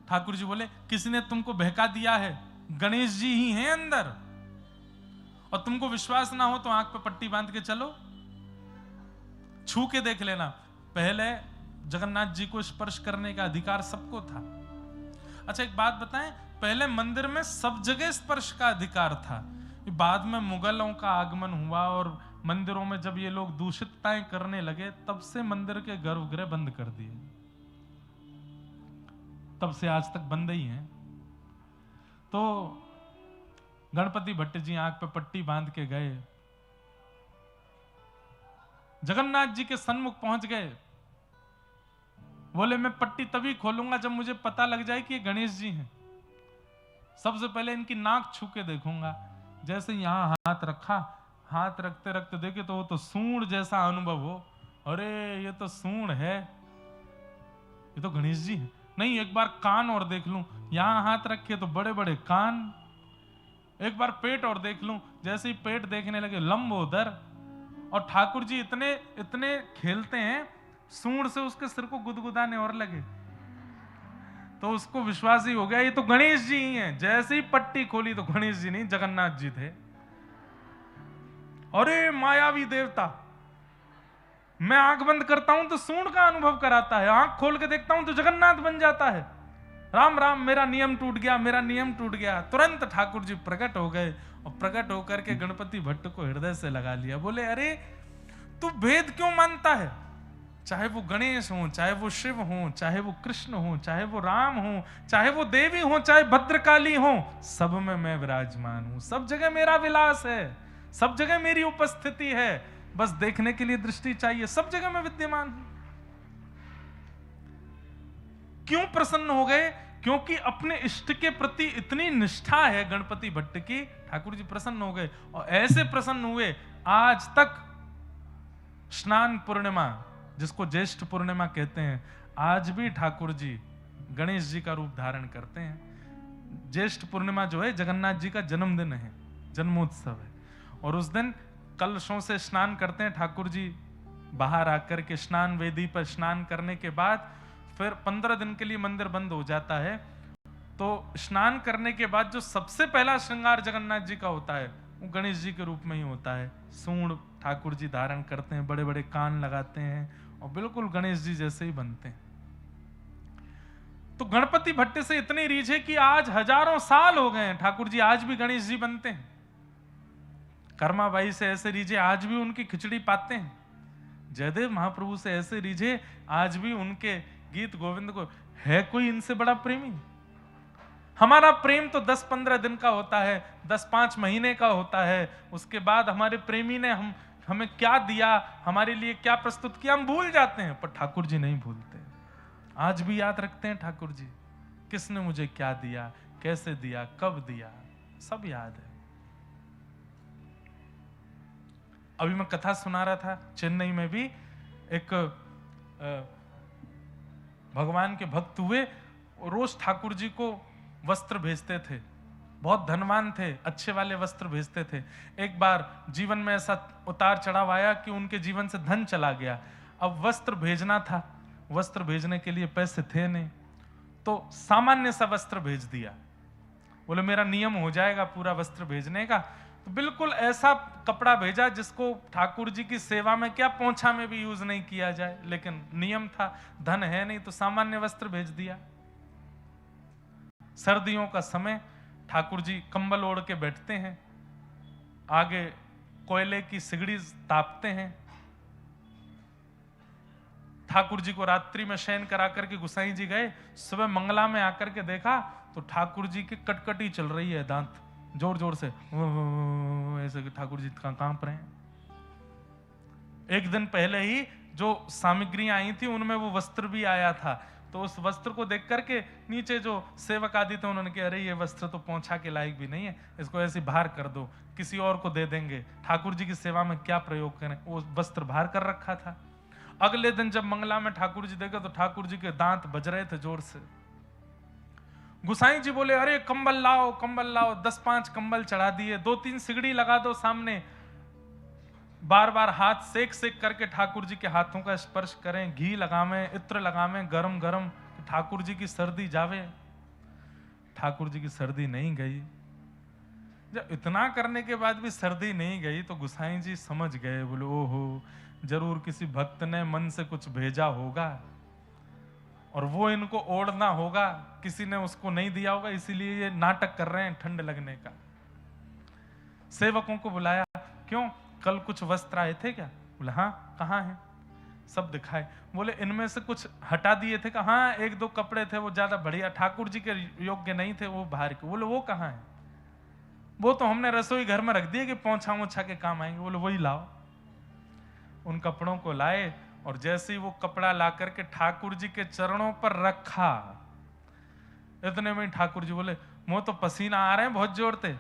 ठाकुर जी बोले, किसी ने तुमको बहका दिया है, गणेश जी ही हैं अंदर, और तुमको विश्वास ना हो तो आंख पे पट्टी बांध के चलो, छू के देख लेना। पहले जगन्नाथ जी को स्पर्श करने का अधिकार सबको था। अच्छा एक बात बताएं, पहले मंदिर में सब जगह स्पर्श का अधिकार था। बाद में मुगलों का आगमन हुआ और मंदिरों में जब ये लोग दूषितताएं करने लगे, तब से मंदिर के गर्भगृह बंद कर दिए, तब से आज तक बंद ही हैं। तो गणपति भट्ट जी आंख पे पट्टी बांध के गए, जगन्नाथ जी के सन्मुख पहुंच गए, बोले मैं पट्टी तभी खोलूंगा जब मुझे पता लग जाए कि ये गणेश जी हैं। सबसे पहले इनकी नाक छू के देखूंगा। जैसे यहां हाथ रखा, हाथ रखते रखते देखे तो वो तो सूंड जैसा अनुभव हो, अरे ये तो सूंड है, ये तो गणेश जी है। नहीं, एक बार कान और देख लूं, यहां हाथ रखे तो बड़े बड़े कान। एक बार पेट और देख लूं, जैसे ही पेट देखने लगे लंबोदर। और ठाकुर जी इतने इतने खेलते हैं, सूंड से उसके सिर को गुदगुदाने और लगे, तो उसको विश्वास ही हो गया ये तो गणेश जी ही हैं। जैसे ही पट्टी खोली तो गणेश जी नहीं, जगन्नाथ जी थे। अरे मायावी देवता, मैं आंख बंद करता हूं तो सूंड का अनुभव कराता है, आंख खोल के देखता हूं तो जगन्नाथ बन जाता है। राम राम, मेरा नियम टूट गया, मेरा नियम टूट गया। तुरंत ठाकुर जी प्रकट हो गए और प्रकट होकर के गणपति भट्ट को हृदय से लगा लिया। बोले, अरे तू भेद क्यों मानता है? चाहे वो गणेश हो, चाहे वो शिव हो, चाहे वो कृष्ण हो, चाहे वो राम हो, चाहे वो देवी हो, चाहे भद्रकाली हो, सब में मैं विराजमान हूं। सब जगह मेरा विलास है, सब जगह मेरी उपस्थिति है, बस देखने के लिए दृष्टि चाहिए। सब जगह मैं विद्यमान हूं। क्यों प्रसन्न हो गए? क्योंकि अपने इष्ट के प्रति इतनी निष्ठा है गणपति भट्ट की, ठाकुर जी प्रसन्न हो गए। और ऐसे प्रसन्न हुए, आज तक स्नान पूर्णिमा, जिसको ज्येष्ठ पूर्णिमा कहते हैं, आज भी ठाकुर जी गणेश जी का रूप धारण करते हैं। ज्येष्ठ पूर्णिमा जो है जगन्नाथ जी का जन्मदिन है, जन्मोत्सव है, और उस दिन कलशों से स्नान करते हैं ठाकुर जी। बाहर आकर के स्नान वेदी पर स्नान करने के बाद फिर 15 दिन के लिए मंदिर बंद हो जाता है। तो स्नान करने के बाद जो सबसे पहला श्रृंगार जगन्नाथ जी का होता है, वो गणेश जी के रूप में ही होता है। सूंड ठाकुर जी धारण करते हैं, बड़े बड़े कान लगाते हैं और बिल्कुल गणेश जी जैसे ही बनते हैं। तो गणपति भट्ट से इतनी रीझ है कि आज हजारों साल हो गए हैं, ठाकुर जी आज भी गणेश जी बनते हैं। कर्माबाई से ऐसे रीझे, आज भी उनकी खिचड़ी पाते हैं। जयदेव महाप्रभु से ऐसे रीझे, आज भी उनके गीत गोविंद को। है कोई इनसे बड़ा प्रेमी? हमारा प्रेम तो 10-15 दिन का होता है, 10-5 महीने का होता है। उसके बाद हमारे प्रेमी ने हमें क्या दिया, हमारे लिए क्या प्रस्तुत किया, हम भूल जाते हैं। पर ठाकुर जी नहीं भूलते, आज भी याद रखते हैं ठाकुर जी, किसने मुझे क्या दिया, कैसे दिया, कब दिया, सब याद है। अभी मैं कथा सुना रहा था, चेन्नई में भी एक भगवान के भक्त हुए, रोज ठाकुर जी को वस्त्र भेजते थे, बहुत धनवान थे, अच्छे वाले वस्त्र भेजते थे। एक बार जीवन में ऐसा उतार चढ़ाव आया कि उनके जीवन से धन चला गया। अब वस्त्र भेजना था, वस्त्र भेजने के लिए पैसे थे नहीं, तो सामान्य सा वस्त्र भेज दिया। बोले मेरा नियम हो जाएगा पूरा वस्त्र भेजने का। तो बिल्कुल ऐसा कपड़ा भेजा जिसको ठाकुर जी की सेवा में क्या पोंछा में भी यूज नहीं किया जाए, लेकिन नियम था, धन है नहीं तो सामान्य वस्त्र भेज दिया। सर्दियों का समय, ठाकुर जी कंबल ओढ़ के बैठते हैं, आगे कोयले की सिगड़ी तापते हैं। ठाकुर जी को रात्रि में शयन करा करके गुसाई जी गए, सुबह मंगला में आकर के देखा तो ठाकुर जी की कटकटी चल रही है, दांत जोर जोर से ऐसे ठाकुर जी कांप रहे हैं। एक दिन पहले ही जो सामग्रियां आई थी उनमें वो वस्त्र भी आया था, तो उस वस्त्र को देख करके नीचे जो सेवक आदि थे उन्होंने कहा अरे ये वस्त्र तो पोंछा के लायक भी नहीं है, इसको ऐसे बाहर कर दो, किसी और को दे देंगे, ठाकुर जी की सेवा में क्या प्रयोग करें। वो वस्त्र बाहर कर रखा था। अगले दिन जब मंगला में ठाकुर जी देखे तो ठाकुर जी के दांत बज रहे थे जोर से। गुसाई जी बोले अरे कंबल लाओ, कंबल लाओ। 10-5 कंबल चढ़ा दिए, 2-3 सिगड़ी लगा दो सामने, बार बार हाथ सेक सेक करके ठाकुर जी के हाथों का स्पर्श करें, घी लगावें, इत्र लगावें गरम गरम, ठाकुर जी की सर्दी जावे। ठाकुर जी की सर्दी नहीं गई। जब इतना करने के बाद भी सर्दी नहीं गई तो गुसाई जी समझ गए, बोले ओहो जरूर किसी भक्त ने मन से कुछ भेजा होगा और वो इनको ओढ़ना होगा, किसी ने उसको नहीं दिया होगा, इसीलिए ये नाटक कर रहे हैं ठंड लगने का। सेवकों को बुलाया, क्यों कल कुछ वस्त्र आए थे क्या? बोले हाँ, कहाँ हैं? सब दिखाए। बोले इनमें से कुछ हटा दिए थे? कहा हाँ 1-2 कपड़े थे वो ज्यादा बढ़िया ठाकुर जी के योग्य नहीं थे, वो बाहर के। बोले वो कहाँ है? वो तो हमने रसोई घर में रख दिए कि पोंछा मोछा के काम आएंगे। बोले वही लाओ। उन कपड़ों को लाए और जैसे ही वो कपड़ा ला करके ठाकुर जी के चरणों पर रखा, इतने में ठाकुर जी बोले मुंह तो पसीना आ रहे हैं बहुत जोर से,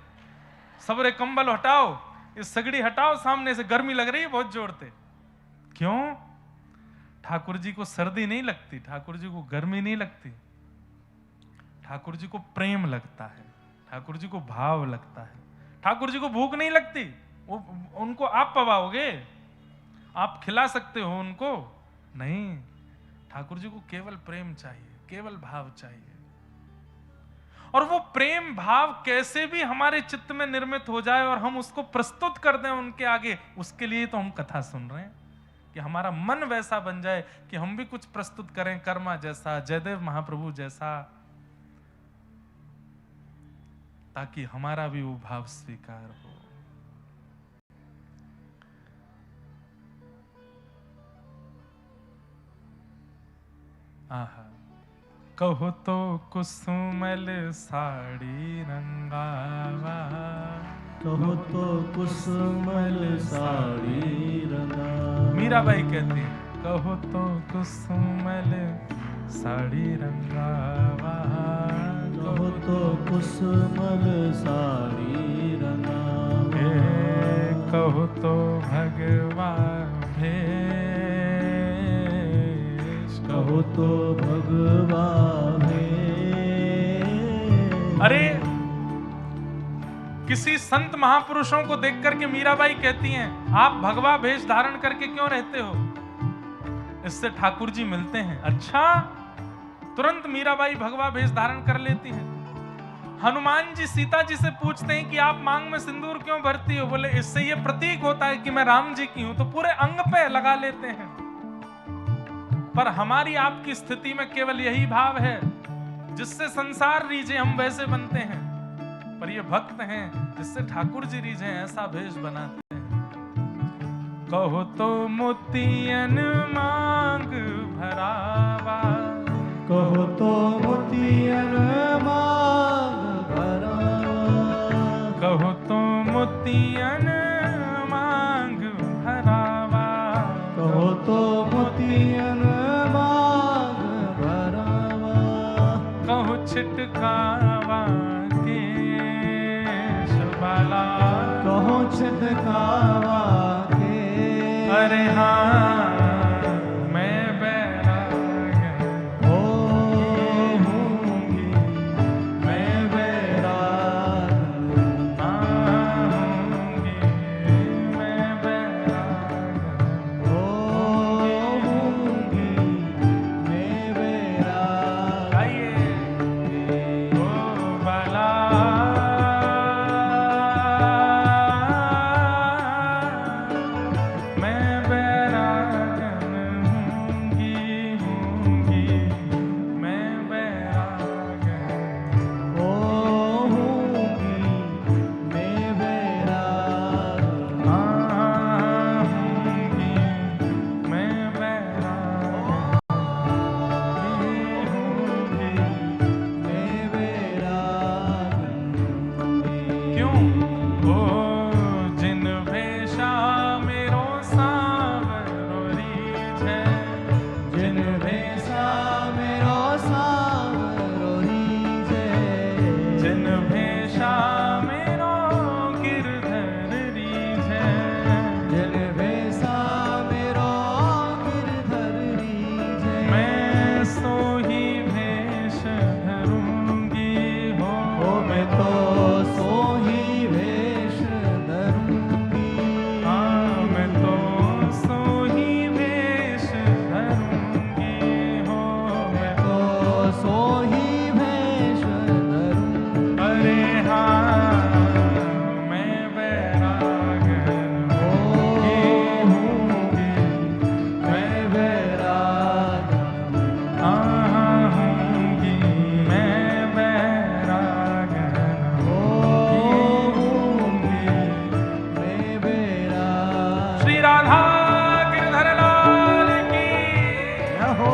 सबरे कंबल हटाओ, इस सगड़ी हटाओ सामने से, गर्मी लग रही है बहुत जोर से। क्यों? ठाकुर जी को सर्दी नहीं लगती, ठाकुर जी को गर्मी नहीं लगती, ठाकुर जी को प्रेम लगता है, ठाकुर जी को भाव लगता है, ठाकुर जी को भूख नहीं लगती। वो उनको आप पवाओगे, आप खिला सकते हो उनको? नहीं, ठाकुर जी को केवल प्रेम चाहिए, केवल भाव चाहिए। और वो प्रेम भाव कैसे भी हमारे चित्त में निर्मित हो जाए और हम उसको प्रस्तुत कर दें उनके आगे, उसके लिए तो हम कथा सुन रहे हैं कि हमारा मन वैसा बन जाए कि हम भी कुछ प्रस्तुत करें, कर्मा जैसा, जयदेव महाप्रभु जैसा, ताकि हमारा भी वो भाव स्वीकार हो। आहा, कहो तो कुसुमल साड़ी रंगावा, कहो तो कुसुमल साड़ी रंगावा। मीराबाई कहती है कहो तो कुसुमल साड़ी रंगावा, कहो तो कुसुमल साड़ी रंगावा, कहो तो भगवा भेष, कहो तो भगवा भेष। अरे किसी संत महापुरुषों को देख करके मीराबाई कहती हैं आप भगवा भेष धारण करके क्यों रहते हो? इससे ठाकुर जी मिलते हैं। अच्छा, तुरंत मीराबाई भगवा भेष धारण कर लेती हैं। हनुमान जी सीता जी से पूछते हैं कि आप मांग में सिंदूर क्यों भरती हो? बोले इससे ये प्रतीक होता है कि मैं राम जी की हूं। तो पूरे अंग पे लगा लेते हैं। पर हमारी आपकी स्थिति में केवल यही भाव है, जिससे संसार रीझे हम वैसे बनते हैं, पर ये भक्त हैं जिससे ठाकुर जी रीझे ऐसा भेष बनाते हैं। कहो तो मोतियन मांग भरावा, कहो तो मोतियन मांग भरावा, कहो तो मोतियन मांग भरावा, कहो तो मोतियन मांग भरावा, कहो छिटकावा केश बाला, कहो छिटकावा के। अरे हाँ मैं बैराग होऊंगी, मैं बैराग होंगी, मैं बैराग होऊंगी, मैं बैराग। आइए ओ बाला मैं बैरागन होंगी, होंगी मैं बैरागन होऊंगी, मैं बैराग होंगी, मैं बैरागन होंगी। मैं बैराग क्यों? ओ जिन भेषा मेरो सावरो रीझे, जिन भेषा मेरो सावरो रीझे, जिन भेषा मेरो गिरधर रीझे, जिन भेषा मेरो गिरधर रीझे, मैं सोही भेष धरूंगी हो। मैं तो सोही भेष धरूंगी, हाँ मैं तो सोही भेष धरूंगी हो। मैं तो सोही भेष धरूंगी। अरे हाँ मैं बैरागन होंगी, मैं बैराग हाँ होंगी, मैं बैरागन होऊंगी, मैं बैराग। श्री राधा गिरधर लाल की हो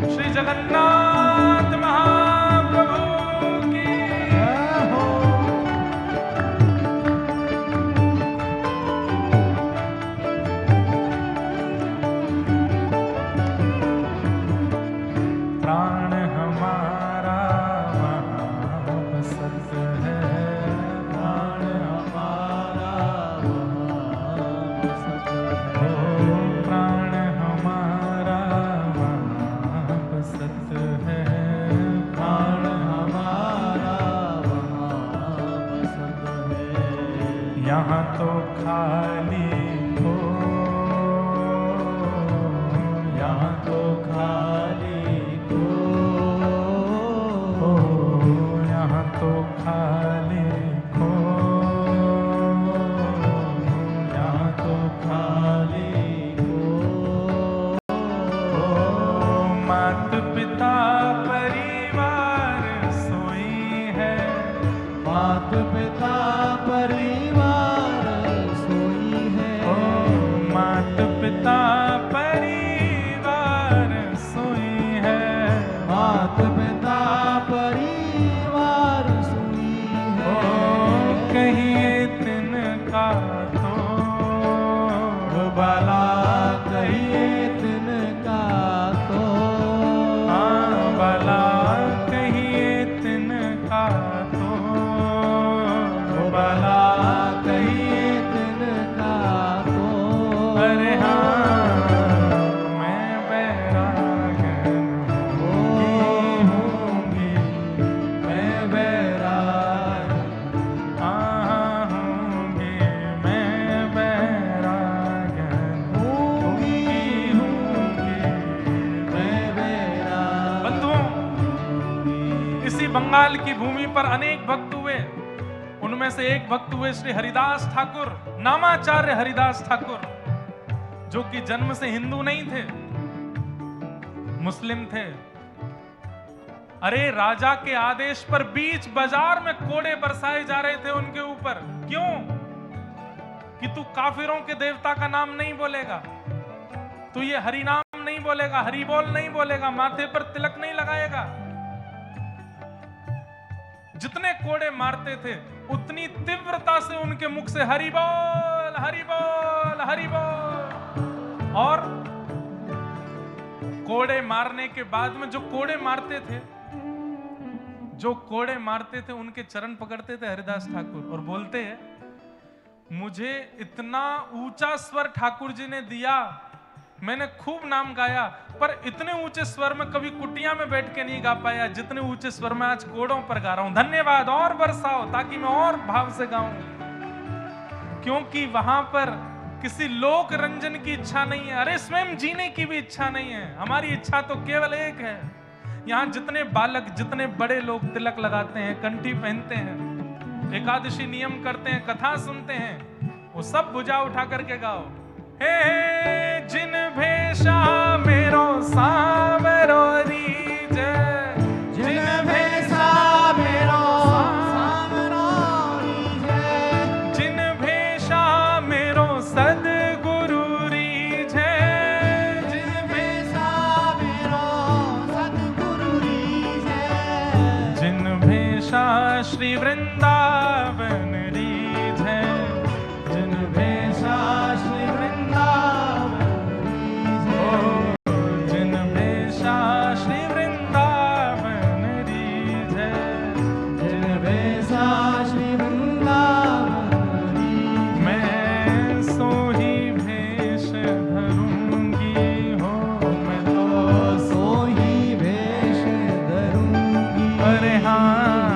श्री जगन्नाथ महाप्रभु की हो प्राण हमारा वहाँ बसत है, प्राण हमारा वहाँ बसत ओ है, प्राण हमारा वहाँ बसत है, प्राण हमारा वहाँ बसत है। यहाँ तो खाली हो, यहाँ तो खाली को, यहाँ तो खाली हो, यहाँ तो खाली को। मात पिता परिवार सोई है, मात पिता परिवार सोई है, मात पिता परिवार सोई है, मात पिता परिवार सोई है। कहिए तिनका तो बाला कहिए तिनका तो, बाला कहिए तिनका तो, बाला कहिए नेपाल की भूमि पर अनेक भक्त हुए। उनमें से एक भक्त हुए श्री हरिदास ठाकुर, नामाचार्य हरिदास ठाकुर, जो कि जन्म से हिंदू नहीं थे, मुस्लिम थे। अरे राजा के आदेश पर बीच बाजार में कोड़े बरसाए जा रहे थे उनके ऊपर। क्यों? कि तू काफिरों के देवता का नाम नहीं बोलेगा, तू ये हरि नाम नहीं बोलेगा, हरि बोल नहीं बोलेगा, माथे पर तिलक नहीं लगाएगा। जितने कोड़े मारते थे उतनी तीव्रता से उनके मुख से हरि बोल हरि बोल हरि बोल। और कोड़े मारने के बाद में जो कोड़े मारते थे उनके चरण पकड़ते थे हरिदास ठाकुर और बोलते हैं, मुझे इतना ऊंचा स्वर ठाकुर जी ने दिया, मैंने खूब नाम गाया, पर इतने ऊंचे स्वर में कभी कुटिया में बैठ के नहीं गा पाया जितने ऊंचे स्वर में आज कोड़ों पर गा रहा हूं। धन्यवाद, और बरसाओ ताकि मैं और भाव से गाऊं। क्योंकि वहां पर किसी लोक रंजन की इच्छा नहीं है, अरे स्वयं जीने की भी इच्छा नहीं है। हमारी इच्छा तो केवल एक है। यहाँ जितने बालक, जितने बड़े लोग तिलक लगाते हैं, कंठी पहनते हैं, एकादशी नियम करते हैं, कथा सुनते हैं, वो सब भुजा उठा करके गाओ, हे जिन भेषा मेरो सावरो रीजे, जिन भेषा मेरो सावरो रीजे, जिन भेषा मेरो सद्गुरु रीजे, जिन भेषा मेरो सद्गुरु रीजे, जिन भेषा श्री वृंदावन रीजे, जिन भेषा श्री जिन भेषा श्री वृंदावन रीजे, जिन भेषा श्री वृंदावन रीजे, मैं सो ही भेष धरूंगी हो, मैं तो सो ही भेष धरूंगी। अरे हाँ,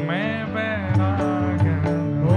मैं बैराग ओ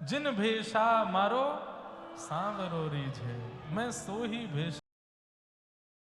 जिन भेषा मारो सांवरो रीझे, मैं सो ही भेष